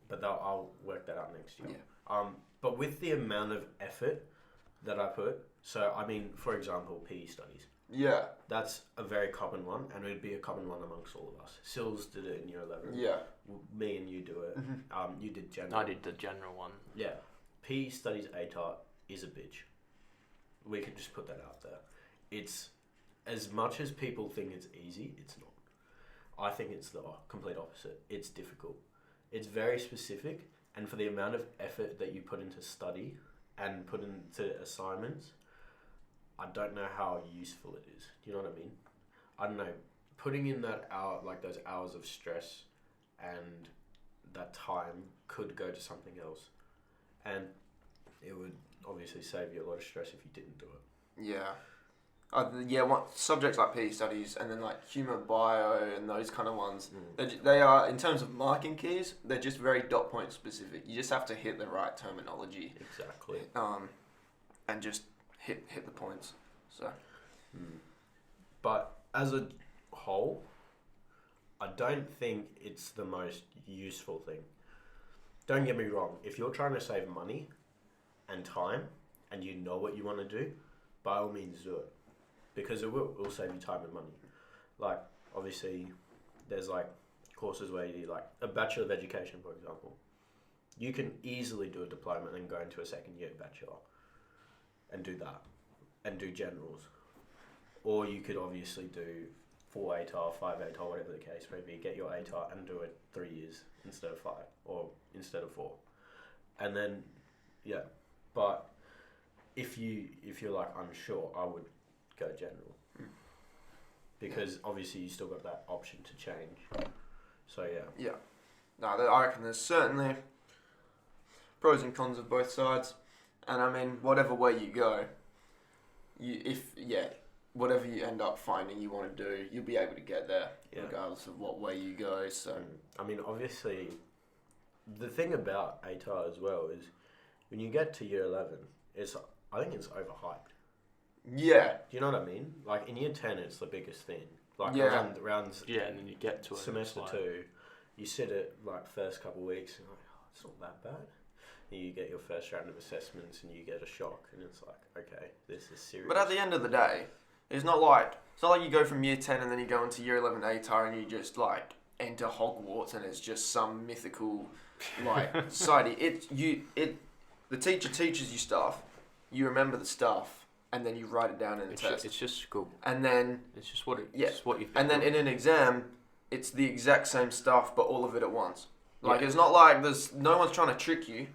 C: But I'll work that out next year.
A: Yeah.
C: But with the amount of effort that I put, so I mean, for example, PE studies.
A: Yeah.
C: That's a very common one, and it would be a common one amongst all of us. Sills did it in year 11.
A: Yeah.
C: Me and you do it.
A: Mm-hmm.
C: You did general.
B: I did the general one.
C: Yeah. PE studies ATAR is a bitch. We can just put that out there. It's, as much as people think it's easy, it's not. I think it's the complete opposite. It's difficult. It's very specific, and for the amount of effort that you put into study and put into assignments, I don't know how useful it is. Do you know what I mean? I don't know. Putting in that hour, like those hours of stress and that time could go to something else. And it would obviously save you a lot of stress if you didn't do it.
A: Yeah. Subjects like PE studies and then like human bio and those kind of ones, they are, in terms of marking keys, they're just very dot point specific. You just have to hit the right terminology.
C: Exactly.
A: And just hit the points. So.
C: But as a whole, I don't think it's the most useful thing. Don't get me wrong. If you're trying to save money and time and you know what you want to do, by all means do it. Because it will save you time and money. Like, obviously, there's like courses where you do like a Bachelor of Education, for example. You can easily do a diploma and then go into a second year bachelor and do that and do generals. Or you could obviously do 4 ATAR, 5 ATAR, whatever the case may be, get your ATAR and do it 3 years instead of 5 or instead of 4. And then, yeah. But if you're like unsure, I would go general. Because obviously you still got that option to change. So yeah.
A: Yeah. No, I reckon there's certainly pros and cons of both sides. And I mean, whatever way you go, whatever you end up finding you want to do, you'll be able to get there, regardless of what way you go. So,
C: I mean, obviously, the thing about ATAR as well is when you get to year 11, I think it's overhyped.
A: Yeah.
C: Do you know what I mean? Like in year 10, it's the biggest thing. Like rounds.
B: Yeah, and then you get to it.
C: Semester 2, you sit it like first couple of weeks and like, it's not that bad. And you get your first round of assessments and you get a shock and it's like, okay, this is serious.
A: But at the end of the day, it's not like you go from year 10 and then you go into year 11 ATAR and you just like enter Hogwarts and it's just some mythical like society. The teacher teaches you stuff, you remember the stuff, and then you write it down in a test.
B: It's just school.
A: And then
B: it's just what you've been
A: and then
B: doing.
A: in an exam, it's the exact same stuff, but all of it at once. Like it's not like no one's trying to trick you.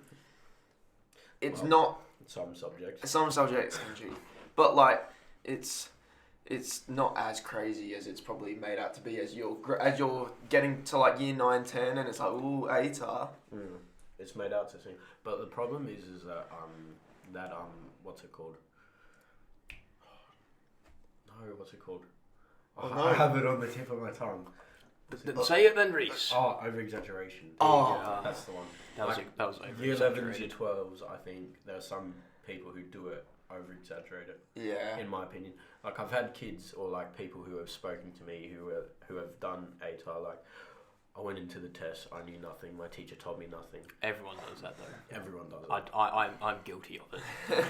A: It's not
C: some subjects.
A: Some subjects, but like it's not as crazy as it's probably made out to be as you're getting to like year 9, 10, and it's like ooh ATAR.
C: It's made out to seem, but the problem is that what's it called? No, what's it called? I have it on the tip of my tongue.
B: Say it then, Reese.
C: Oh, over-exaggeration.
A: Oh.
C: That's the one.
B: That was over-exaggerated.
C: Year 11s, year 12s, I think there are some people who do it, over-exaggerate it.
A: Yeah.
C: In my opinion. Like, I've had kids or, like, people who have spoken to me who have done ATAR, like, I went into the test, I knew nothing, my teacher told me nothing.
B: Everyone does that, though.
C: Everyone does it.
B: I'm guilty of it.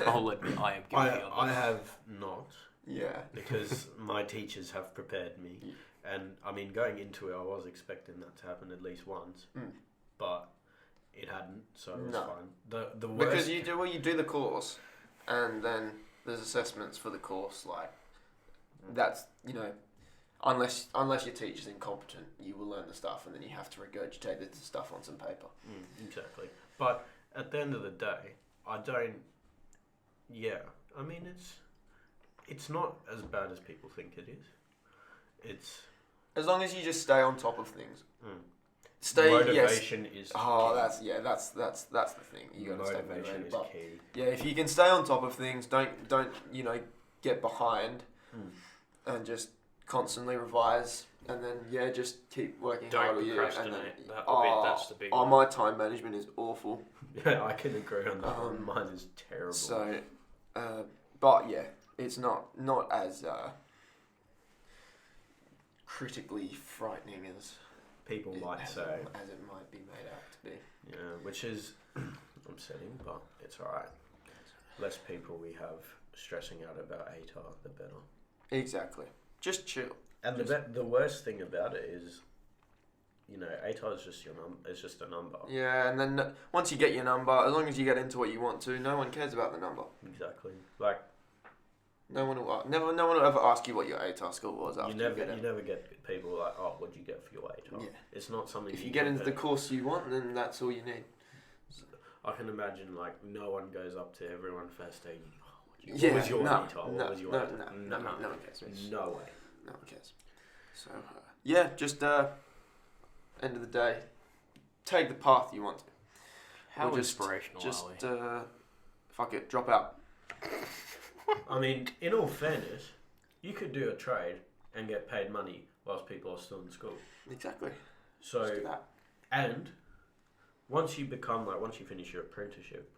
B: I'll admit I am guilty of it.
C: I have not.
A: Yeah.
C: Because my teachers have prepared me.
A: Yeah.
C: And, I mean, going into it, I was expecting that to happen at least once. But it hadn't, so it was fine. The worst...
A: Because you do the course, and then there's assessments for the course, like, that's, unless your teacher's incompetent, you will learn the stuff, and then you have to regurgitate the stuff on some paper.
C: Exactly. But at the end of the day, I mean, it's not as bad as people think it is. It's...
A: As long as you just stay on top of things.
C: Motivation is
A: key. That's the thing. You got to stay motivated.
C: Is key.
A: Yeah, if you can stay on top of things, don't get behind, and just constantly revise, and then just keep working hard.
B: Don't procrastinate.
A: And then,
B: that's the big one.
A: My time management is awful.
C: Yeah, I can agree on that one. Mine is terrible.
A: So, But yeah, it's not as critically frightening as
C: People might say.
A: as it might be made out to be.
C: Yeah, which is upsetting, but it's alright. Less people we have stressing out about ATAR, the better.
A: Exactly. Just chill.
C: And the worst thing about it is, ATAR is just it's just a number.
A: Yeah, and then once you get your number, as long as you get into what you want to, no one cares about the number.
C: Exactly. Like
A: no one will ever ask you what your ATAR score was after
C: you never get people like, oh, what'd you get for your ATAR?
A: Yeah.
C: It's not something.
A: If you get into the course you want, then that's all you need.
C: I can imagine no one goes up to everyone first day.
A: Yeah,
C: what was your ATAR?
A: No,
C: What was your
A: no,
C: ATAR?
A: no one cares.
C: No way.
A: No one cares. So yeah, just end of the day, take the path you want to.
B: How inspirational are we?
A: Fuck it, drop out.
C: I mean, in all fairness, you could do a trade and get paid money whilst people are still in school.
A: Exactly.
C: So,
A: Just do that.
C: and once you finish your apprenticeship,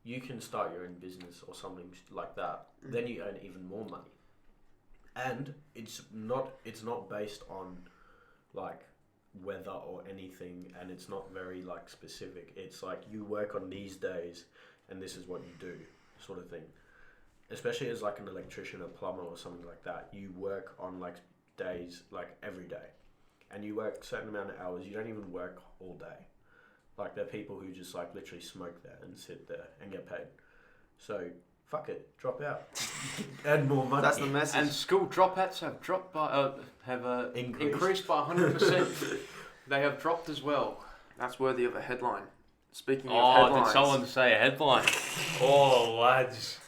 C: you can start your own business or something like that. Then you earn even more money. And it's not based on weather or anything, and it's not very specific. It's you work on these days and this is what you do, sort of thing. Especially as an electrician, a plumber or something like that, you work on days every day, and you work a certain amount of hours. You don't even work all day. There are people who just literally smoke there and sit there and get paid. So fuck it, drop out, earn more money.
A: That's the message.
B: And school dropouts have dropped by increased by 100%. They have dropped as well.
A: That's worthy of a headline. Speaking of headlines,
B: did someone say a headline? Oh, lads.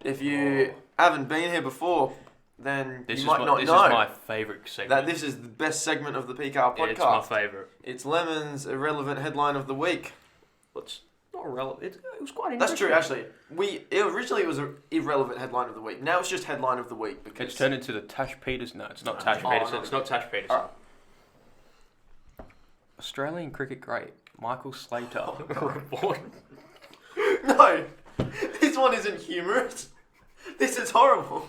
A: If you haven't been here before, then you might not know.
B: This is my favourite segment.
A: That this is the best segment of the PCAR podcast.
B: It's my favourite.
A: It's Lemon's irrelevant headline of the week.
B: It's not irrelevant. It was quite interesting.
A: That's true, actually. Originally it was an irrelevant headline of the week. Now it's just headline of the week because
B: it's turned into the Tash Peters. No, it's not Tash Peterson. It's not Tash Peterson.
A: Right.
B: Australian cricket great Michael Slater.
A: No, this one isn't humorous. This is horrible.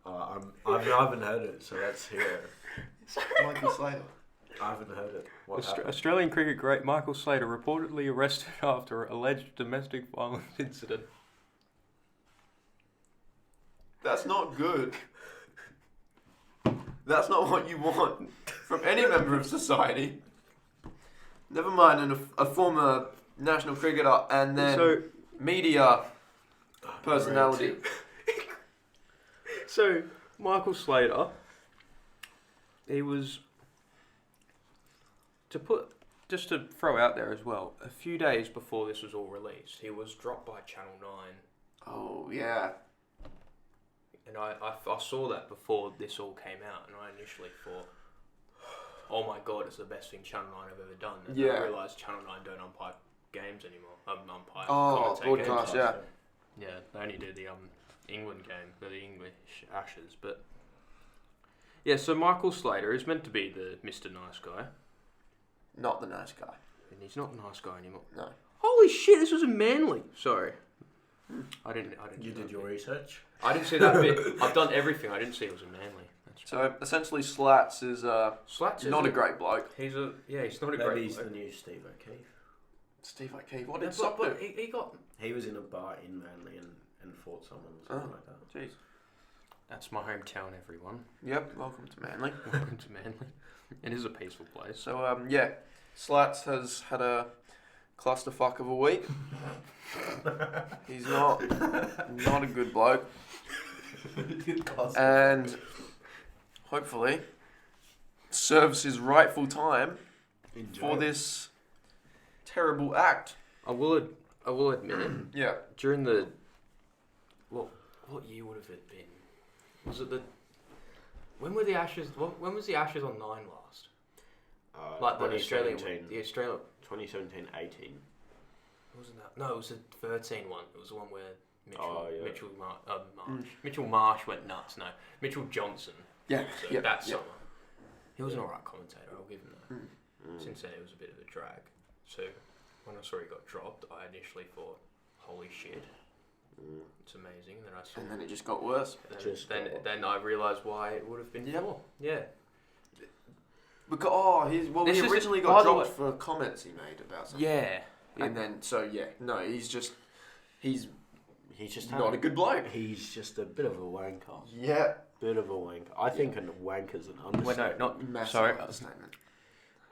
C: I haven't heard it, so let's hear it.
A: Michael Slater.
C: I haven't heard it. What happened?
B: Australian cricket great Michael Slater reportedly arrested after alleged domestic violence incident.
A: That's not good. That's not what you want from any member of society. Never mind a former national cricketer and then media personality.
B: So, Michael Slater, he was, just to throw out there as well, a few days before this was all released, he was dropped by Channel 9.
A: Oh, yeah.
B: And I saw that before this all came out, and I initially thought, oh my god, it's the best thing Channel 9 have ever done. And
A: Yeah.
B: I realised Channel 9 don't umpire games anymore.
A: Oh,
B: commentate
A: broadcast,
B: games.
A: yeah.
B: Yeah, they only do the England game, the English Ashes, but yeah. So Michael Slater is meant to be the Mr. Nice Guy,
A: Not the nice guy.
B: and he's not the nice guy anymore.
A: No.
B: Holy shit! This was in Manly. Sorry, I didn't.
C: You
B: do
C: did
B: that
C: your
B: bit.
C: research?
B: I didn't see that bit. I've done everything. I didn't see it was in Manly. That's
A: So essentially, Slats is
B: Slats is
A: not a great bloke.
B: He's not a
C: Maybe
B: great.
C: he's
B: bloke.
C: the new Steve O'Keefe.
A: Steve O'Keefe. What
B: Yeah,
A: did Slot do?
B: but he got.
C: He was in a bar in Manly and fought someone or something like that.
A: Jeez.
B: That's my hometown, everyone.
A: Yep. Welcome to Manly.
B: Welcome to Manly. It is a peaceful place.
A: So yeah, Slats has had a clusterfuck of a week. He's not a good bloke, and hopefully serves his rightful time for this terrible act.
B: I will admit it.
A: Yeah.
B: During the what year would have it been? Was it the when were the Ashes? When was the Ashes on 9 last? Like the Australian,
C: 2017-18.
B: Wasn't that? No, it was the 13 one. It was the one where
C: yeah.
B: Mitchell Marsh went nuts. No, Mitchell Johnson.
A: Yeah.
B: So
A: Yeah.
B: that
A: Yeah.
B: summer, he was an alright commentator. I'll give him that. Since then, it was a bit of a drag. So when I saw he got dropped, I initially thought, "Holy shit, It's amazing. And then I saw.
A: And then it just got worse.
B: Then I realised why it would have been 4. Yeah.
A: Because he originally got dropped for comments he made about something.
B: Yeah.
A: And then he's just
C: not
A: a good bloke.
C: He's just a bit of a wanker.
A: Yeah.
C: Bit of a wanker. I think a wanker's an understatement.
B: Well, no, not
A: Massive
B: sorry.
A: understatement.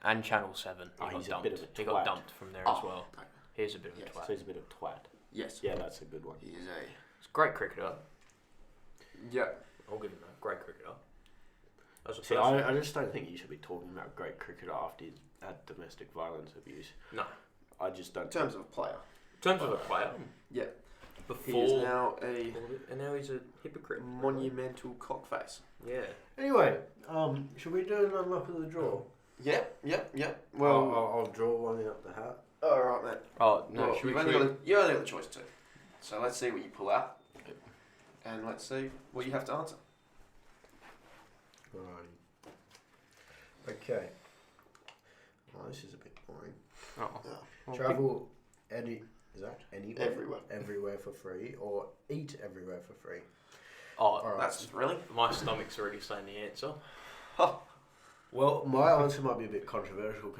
B: And Channel 7.
C: He's a bit of a
B: He got
C: twat.
B: dumped from there as well.
A: Okay.
B: He's a bit of a twat.
C: So he's a bit of a twat.
A: Yes.
C: Yeah, that's a good one.
A: He is
B: He's a great cricketer.
A: Yeah.
B: I'll give him that. Great cricketer.
C: See, I just don't think you should be talking about great cricketer after he's had domestic violence abuse.
B: No.
C: I just don't.
A: In terms of a player.
B: In terms of a player.
A: Yeah.
B: Before.
A: He is now
B: And now he's a hypocrite.
A: monumental cockface.
B: Yeah.
C: Anyway, should we do an unlock of the draw?
A: Yeah.
C: Well, I'll draw one out the hat.
A: All right, man.
B: Oh, no.
A: Well, you only got a choice to. So let's see what you pull out. And let's see what you have to answer.
C: Right. Okay. Oh, this is a bit boring.
B: Oh.
C: Travel anywhere?
A: Everywhere.
C: For free, or eat everywhere for free.
B: Oh,
C: All right.
A: That's really.
B: my stomach's already saying the answer.
C: Well, my answer might be a bit controversial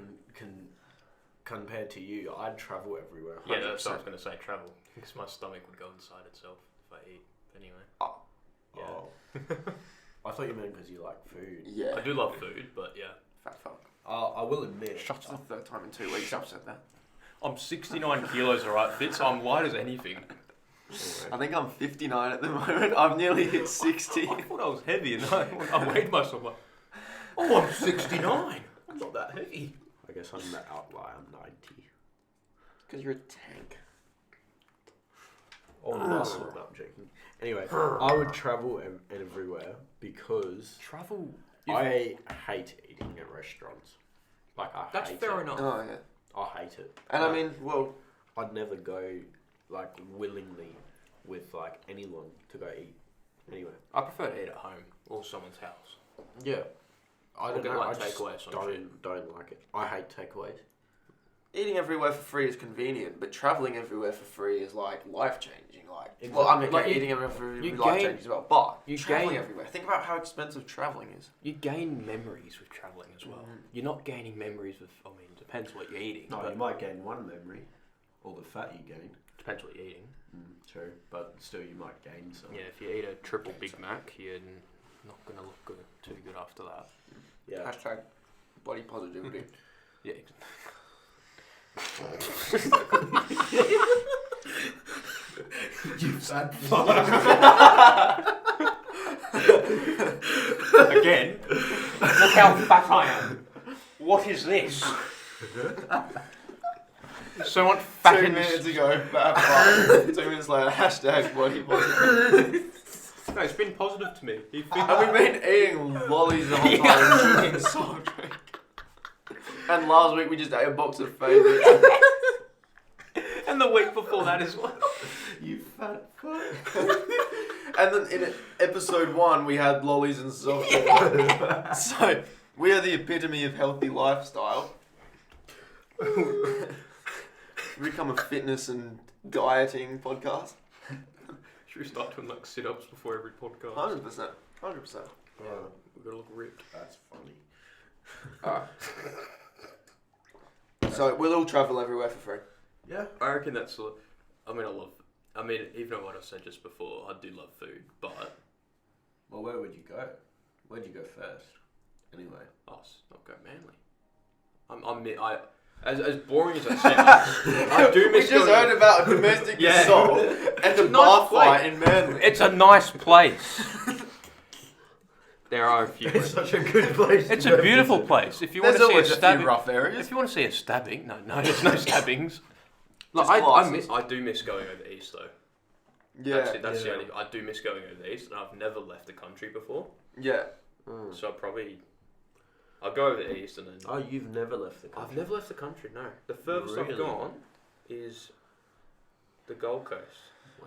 C: compared to you. I'd travel everywhere.
B: Yeah, that's what I was going to say, travel. Because my stomach would go inside itself if I eat. Anyway.
A: Oh.
B: Yeah.
C: Oh. I thought you meant because you like food.
A: Yeah.
B: I do love food, but yeah.
A: Fat fuck.
C: I will admit.
A: That's the third time in 2 weeks I've said that.
B: I'm 69 kilos, alright, Fit, so I'm light as anything.
A: I think I'm 59 at the moment. I've nearly hit 60.
B: I thought I was heavy and I weighed myself like, oh, I'm 69. I'm not that heavy.
C: I guess I'm the outlier. I'm 90.
A: Because you're a tank.
C: Oh, muscle. No, I'm joking. Anyway, I would travel everywhere because
B: Travel?
C: I hate eating at restaurants. Like, I
B: That's
C: hate
B: fair
C: it.
B: enough.
A: Oh, yeah.
C: I hate it.
A: And I mean, well,
C: I'd never go, like, willingly with, like, anyone to go eat. Anyway.
B: I prefer to eat at home or someone's house.
C: Yeah. I don't
B: get,
C: know.
B: like,
C: I just
B: takeaway or some
C: don't like it. I hate takeaways.
A: eating everywhere for free is convenient, but traveling everywhere for free is like life changing. Like,
C: Exactly.
A: well, I mean,
B: Like,
A: eating everywhere for free
B: you
A: is life
B: gain-
A: changing as well. But
B: you
A: traveling
B: gain-
A: everywhere. Think about how expensive traveling is.
B: You gain memories with travelling as well.
A: Mhm.
B: You're not gaining memories with, I mean, it depends what you're eating.
C: No,
B: but
C: you might gain one memory, all the fat you gain.
B: depends what you're eating.
C: True, but still you might gain some.
B: Yeah, if you eat a triple Big Mac, you're not going to look too good after that.
C: Yeah.
A: Hashtag body positivity.
B: Yeah.
C: You fat fuck.
B: Again, look how fat I am. What is this? So much fat
A: 2
B: in
A: minutes
B: this.
A: ago, fat fuck. 2 minutes later, hashtag body positivity.
B: No, it's been positive to me.
A: And we've been eating lollies the whole time and drinking soft drink. And last week we just ate a box of favourites.
B: And the week before that as well.
C: You fat fuck.
A: And then in episode 1 we had lollies and soft drink. So, we are the epitome of healthy lifestyle. We become a fitness and dieting podcast.
B: Should we start doing like sit-ups before every podcast?
A: 100%. 100%.
B: We've got to look ripped.
C: That's funny.
A: Alright. So, we'll all travel everywhere for free.
C: Yeah.
B: I reckon that's. I mean, even though what I said just before, I do love food, but
C: Well, where would you go? Where'd you go first? Anyway.
B: I'll go Manly. As boring as I sound, I do
A: We
B: miss
A: just
B: going.
A: heard about a domestic
B: Yeah.
A: assault and a
B: a nice
A: bar
B: place.
A: fight in Manly.
B: It's a nice place. There are a few.
C: It's such a good place.
B: It's
C: to
B: a
C: go
B: beautiful
C: visit.
B: place. If you want
A: There's
B: to see a
A: always a few
B: stabbing,
A: rough areas.
B: if you want to see a stabbing, no, there's no stabbings. Like
A: Just
B: I
A: glasses.
B: do miss going over east though.
A: Yeah.
B: That's the
C: Yeah.
B: only. I do miss going over the east, and I've never left the country before.
A: Yeah.
B: So I'll go over the east, and then
C: Oh, you've never left the country?
B: I've never left the country. No, the furthest I've
C: Really?
B: gone is the Gold Coast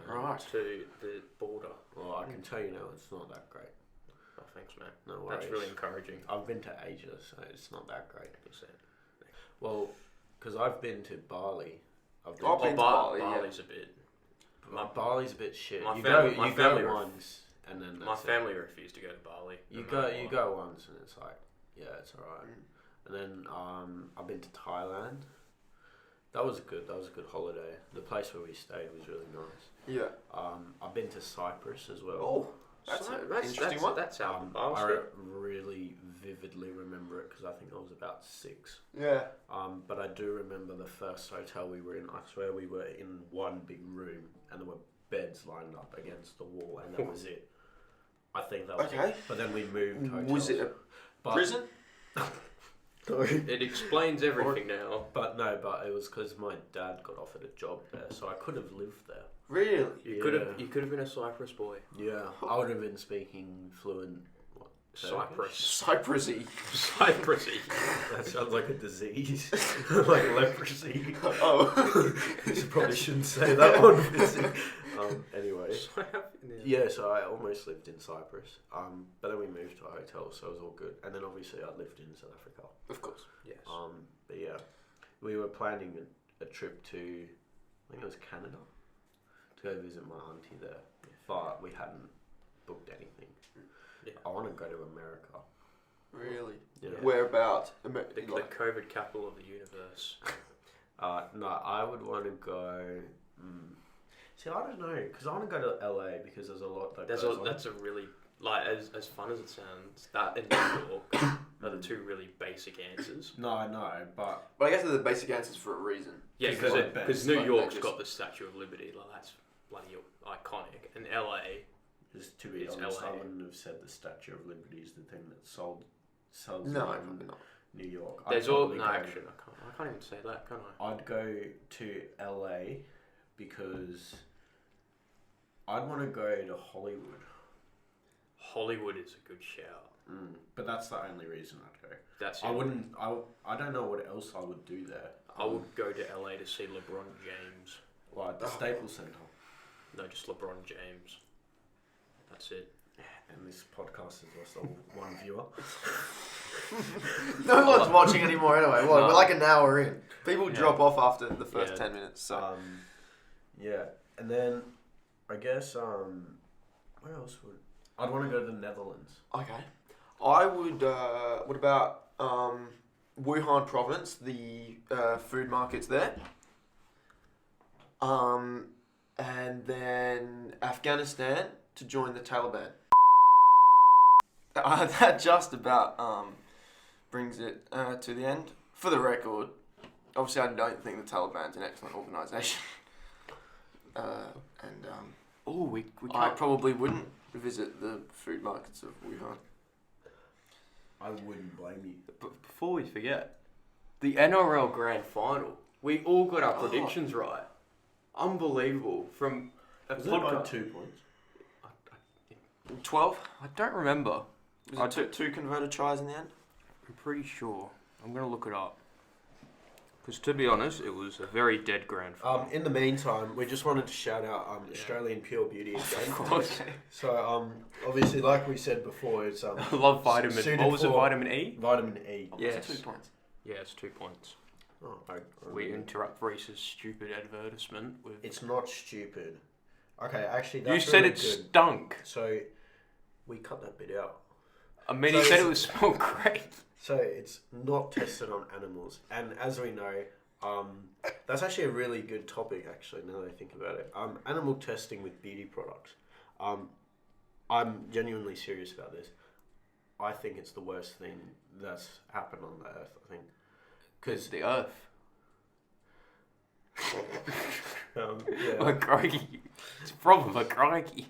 A: Right.
B: to the border.
C: Well, I can tell you now, it's not that great.
B: Oh, thanks, man.
C: No worries.
B: That's really encouraging.
C: I've been to Asia, so it's not that great.
B: You said.
C: Well, because I've been to Bali. I've been
A: I've
C: to
A: been to Bali, yeah.
B: Bali's a bit.
C: Bali's a bit shit.
B: My
C: You
B: family
C: go once, and then
B: My
C: that's it.
B: family refused to go to Bali.
C: You
B: no matter
C: go
B: what.
C: once, and it's like, yeah, it's alright. And then I've been to Thailand. That was good. That was a good holiday. The place where we stayed was really nice.
A: Yeah.
C: I've been to Cyprus as well.
A: Oh, that's an interesting one.
B: That's out.
C: I really vividly remember it because I think I was about 6.
A: Yeah.
C: But I do remember the first hotel we were in. I swear we were in one big room and there were beds lined up against the wall, and that was it. I think that was it. But then we moved hotels.
A: Was it a prison?
B: It explains everything now.
C: But it was because my dad got offered a job there, so I could have lived there.
A: Really?
B: You could have been a Cyprus boy.
C: Yeah, I would have been speaking fluent.
A: Cyprusy.
B: Cyprusy.
C: That sounds like a disease, like leprosy.
A: Oh,
C: You probably shouldn't say that one. Anyway, yeah. So I almost lived in Cyprus, but then we moved to a hotel, so it was all good. And then obviously I lived in South Africa.
A: of course.
B: Yes.
C: But yeah, we were planning a trip to, I think it was Canada, to go visit my auntie there, but we hadn't booked anything.
B: Yeah.
C: I want to go to America.
A: Really?
C: Yeah.
A: Whereabouts?
B: The COVID capital of the universe.
C: No, I would want to go. See, I don't know, because I want to go to LA because there's a lot that goes on.
B: That's a really, like, as fun as it sounds, that and New York are the two really basic answers.
C: No, I know, but
A: I guess they're the basic answers for a reason.
B: Yeah,
C: like
B: because New York's got the Statue of Liberty, like that's bloody iconic, and LA.
C: just to be honest, I wouldn't have said the Statue of Liberty is the thing that sells
A: No, probably not.
C: New York.
B: There's actually, I can't even say that, can I?
C: I'd go to LA because I'd want to go to Hollywood.
B: Hollywood is a good shout.
C: But that's the only reason I'd go.
B: That's
C: I
B: it.
C: wouldn't. I don't know what else I would do there.
B: I would go to LA to see LeBron James.
C: Like the Staples Center.
B: No, just LeBron James. That's it.
C: And this podcast has lost one viewer.
A: No one's watching anymore anyway. What?
B: No.
A: We're like an hour in. People
B: Yeah.
A: drop off after the first
B: Yeah.
A: 10 minutes. So.
C: Yeah, and then I guess where else would I'd want to go to the Netherlands.
A: Okay. I would. What about Wuhan province? The food markets there. And then Afghanistan to join the Taliban. That just about brings it to the end. For the record, obviously I don't think the Taliban's an excellent organisation. I probably wouldn't visit the food markets of Wuhan.
C: I wouldn't blame you.
B: But before we forget, the NRL Grand Final. We all got our predictions right. Unbelievable. From a
C: Was it like
B: podcast.
C: 2 points?
A: 12?
B: I don't remember.
A: Was it two converted tries in the end?
B: I'm pretty sure. I'm going to look it up. Because to be honest, it was a very dead grand final.
C: In the meantime, we just wanted to shout out Australian Pure Beauty again.
B: Of course.
C: So obviously, like we said before, it's
B: I love vitamin.
C: suited
B: What was it?
C: for
B: Vitamin E?
C: Vitamin E.
B: Yes.
A: Was it 2 points?
B: Yeah, it's 2 points.
C: Oh,
B: We interrupt Reese's stupid advertisement with.
C: It's not stupid. Okay, actually, that's
B: You said
C: really
B: it
C: good.
B: stunk.
C: So we cut that bit out.
B: I mean,
C: So
B: he said
C: it's-
B: it was smelled great.
C: So it's not tested on animals, and as we know, that's actually a really good topic. Actually, now that I think about it, animal testing with beauty products. I'm genuinely serious about this. I think it's the worst thing that's happened on the earth. I think
B: Because the earth.
C: yeah.
B: A crikey. It's a problem, a crikey.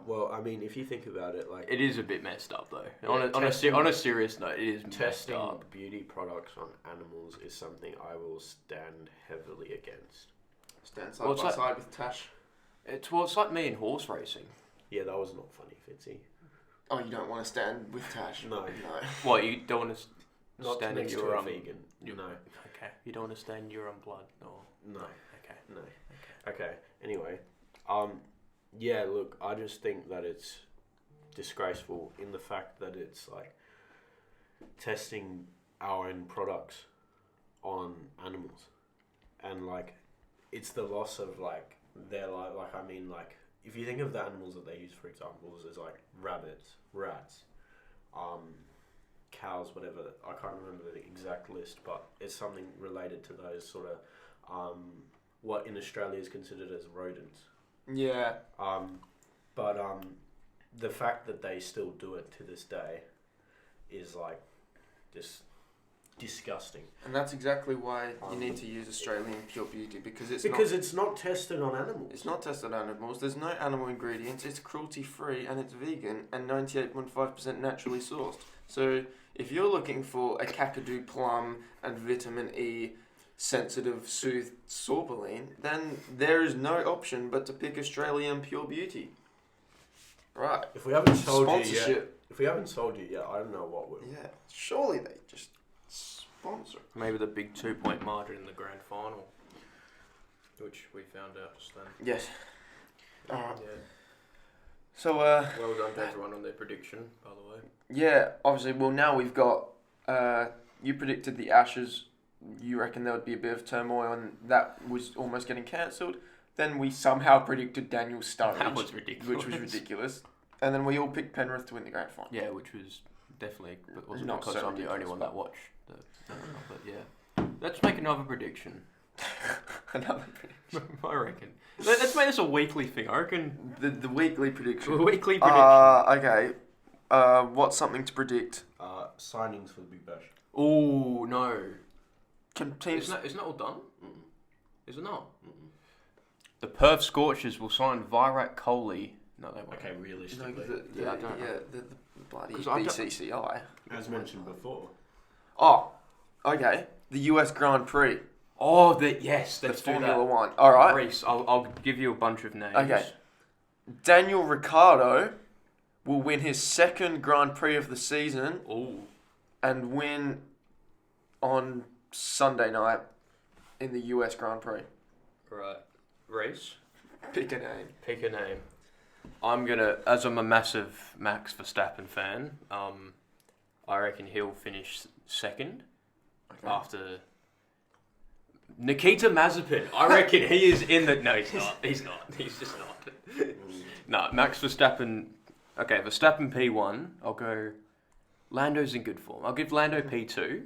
C: Well, I mean, if you think about it, like
B: It is a bit messed up though.
C: Yeah,
B: On a serious note, it is messed
C: testing
B: up.
C: beauty products on animals is something I will stand heavily against.
A: Stand
B: Well,
A: side
B: it's
A: by
B: like-
A: side with Tash.
B: It's like me in horse racing.
C: Yeah, that was not funny, Fitzy.
A: Oh, you don't want to stand with Tash?
C: No.
B: What, you don't want to
C: Not
B: stand in
C: next to
B: your
C: a vegan.
B: you-
C: No,
B: Okay, you don't want to stand your own blood, no.
C: no,
B: Okay.
C: no. Okay. Anyway, yeah. Look, I just think that it's disgraceful in the fact that it's like testing our own products on animals, and like it's the loss of like they're like I mean, like if you think of the animals that they use for examples, there's like rabbits, rats, cows, whatever. I can't remember the exact list, but it's something related to those sort of what in Australia is considered as rodents.
A: Yeah.
C: But the fact that they still do it to this day is like just disgusting.
A: And that's exactly why you need to use Australian Pure Beauty, because
C: it's not tested on animals.
A: It's not tested on animals. There's no animal ingredients. It's cruelty free and it's vegan and 98.5% naturally sourced. So if you're looking for a Kakadu plum and vitamin E sensitive soothed sorbeline, then there is no option but to pick Australian Pure Beauty. Right.
C: If we haven't sold you
A: Sponsorship.
C: yet, I don't know what will.
A: Yeah. Surely they just sponsor.
B: Maybe the big 2-point margin in the grand final, which we found out just then.
A: Yes. Alright.
B: Yeah.
A: So
B: Well done to everyone on their prediction, by the way.
A: yeah, obviously, well, now we've got, you predicted the Ashes, you reckon there would be a bit of turmoil, and that was almost getting cancelled. Then we somehow predicted Daniel Sturridge.
B: That was ridiculous.
A: Which was ridiculous. And then we all picked Penrith to win the grand final.
B: Yeah, which was definitely, it wasn't
A: Not
B: because
A: so
B: I'm the only
A: ridiculous,
B: one that watched the but yeah. Let's make another prediction.
A: Another prediction.
B: I reckon. Let's make this a weekly thing. I reckon.
A: The weekly prediction.
B: A weekly prediction.
A: Okay. What's something to predict?
C: Signings for the Big Bash.
B: Oh, no.
A: Can teams...
B: Isn't that all done?
C: Mm-mm.
B: Is it not?
C: Mm-mm.
B: The Perth Scorchers will sign Virat Kohli. No, they won't.
C: Okay, realistically.
A: the bloody
B: 'Cause I don't-
A: BCCI.
C: As mentioned before.
A: Oh, okay. The US Grand Prix.
B: Oh, yes,
A: The
B: let's do
A: Formula
B: that.
A: One. All right.
B: Reece, I'll give you a bunch of names.
A: Okay. Daniel Ricciardo will win his second Grand Prix of the season
B: Oh.
A: and win on Sunday night in the US Grand Prix.
B: Right. Reece,
A: Pick a name.
B: pick a name. I'm gonna, as I'm a massive Max Verstappen fan, I reckon he'll finish second
A: Okay.
B: after Nikita Mazepin. I reckon he is in the. No, he's not. He's not. He's just not. No, Max Verstappen. Okay, Verstappen P1. I'll go. Lando's in good form. I'll give Lando P2,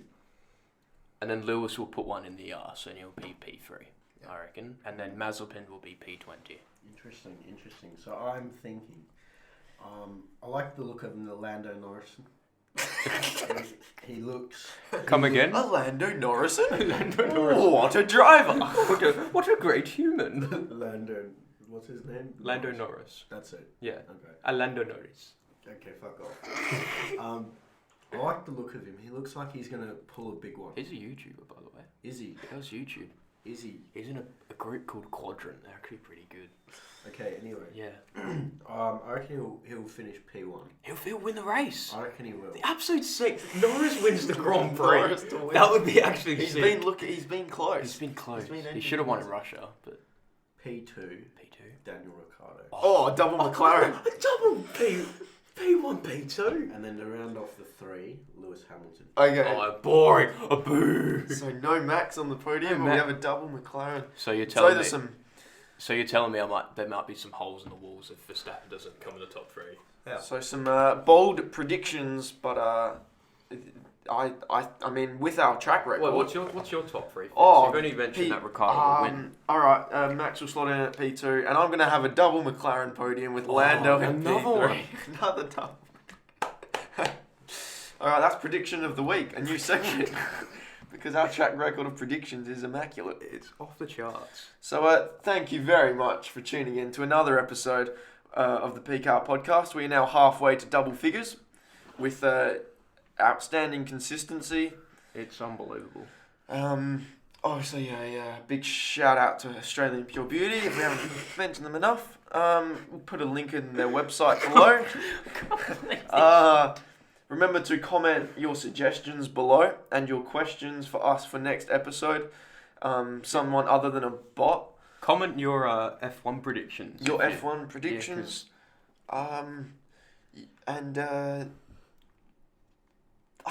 B: and then Lewis will put one in the arse, and he'll be P3. I reckon, and then Mazepin will be P20.
C: Interesting. So I'm thinking, I like the look of Lando Norrison. he looks.
B: Come again?
A: Lando Norrison?
B: Lando Norrison.
A: What a driver!
B: What a great human.
C: Lando, what's his name?
B: Lando Norris.
C: That's it.
B: Yeah.
C: Okay.
B: Lando Norris.
C: Okay, fuck off. I like the look of him. He looks like he's gonna pull a big one.
B: He's a YouTuber, by the way.
C: Is he?
B: He does YouTube.
C: Is he?
B: He's in a group called Quadrant. They're actually pretty good.
C: Okay. Anyway.
B: Yeah.
C: I reckon he'll finish P1.
B: He'll win the race.
C: I reckon he will.
B: The absolute sixth. Norris wins the Grand Prix.
A: Norris to win.
B: That would be actually
A: He's
B: sick.
A: he's been close.
B: He's been close.
A: He's been
B: He should have won in Russia, but
C: P2.
B: P2.
C: Daniel Ricciardo.
A: Oh, double McLaren.
B: Double P1, P2.
C: And then to round off the three, Lewis Hamilton.
A: Okay.
B: Oh, boring. A boo.
A: So no Max on the podium,
B: No
A: but we
B: Max.
A: have a double McLaren.
B: So you're
A: So
B: telling me?
A: there's some.
B: So you're telling me there might be some holes in the walls if Verstappen doesn't come in the top three.
C: Yeah.
A: So some bold predictions, but I mean with our track record.
B: Well, what's your top three?
A: Oh,
B: You've only mentioned that Ricciardo will win.
A: All right, Max will slot in at P2, and I'm gonna have a double McLaren podium with Lando in
B: another
A: P3.
B: one.
A: Another double. All right, that's prediction of the week, a new segment, because our track record of predictions is immaculate.
B: It's off the charts.
A: So, thank you very much for tuning in to another episode of the Peak Out Podcast. We are now halfway to double figures with outstanding consistency.
B: It's unbelievable.
A: Obviously, a big shout out to Australian Pure Beauty. If we haven't mentioned them enough, we'll put a link in their website below. Remember to comment your suggestions below and your questions for us for next episode. Someone other than a bot.
B: Comment your F1 predictions.
A: Your F1 predictions. And I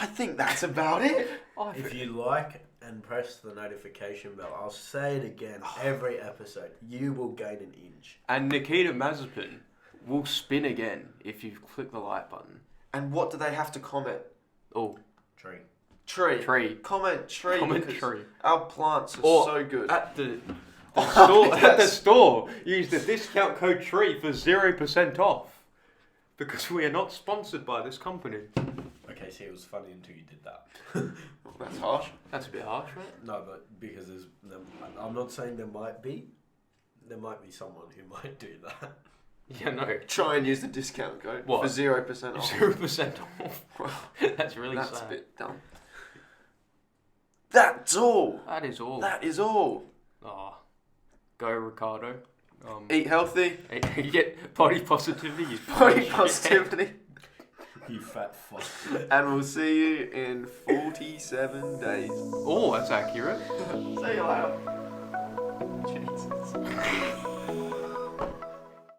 A: think that's about it.
C: If you like and press the notification bell. I'll say it again every episode. You will gain an inch.
B: And Nikita Mazepin will spin again if you click the like button.
A: And what do they have to comment?
B: Oh,
C: Tree.
A: Tree. Comment tree.
B: comment
A: because
B: tree.
A: Our plants are
B: Or
A: so good.
B: At the store, at the store, use the discount code TREE for 0% off. Because we are not sponsored by this company.
C: Okay, see, it was funny until you did that.
A: Well, that's harsh.
B: That's a bit harsh, right?
C: No, but because I'm not saying there might be someone who might do that.
B: Yeah, no.
A: Try and use the discount code
B: What?
A: for 0% off.
B: 0% off. That's really
A: That's
B: sad.
A: a bit dumb. That's all.
B: That is all.
A: That is all.
B: Oh, go Ricardo.
A: Eat healthy.
B: You get body positivity. You
A: Body positivity.
C: You fat fuck.
A: And we'll see you in 47 days.
B: Oh, that's accurate.
A: See you later.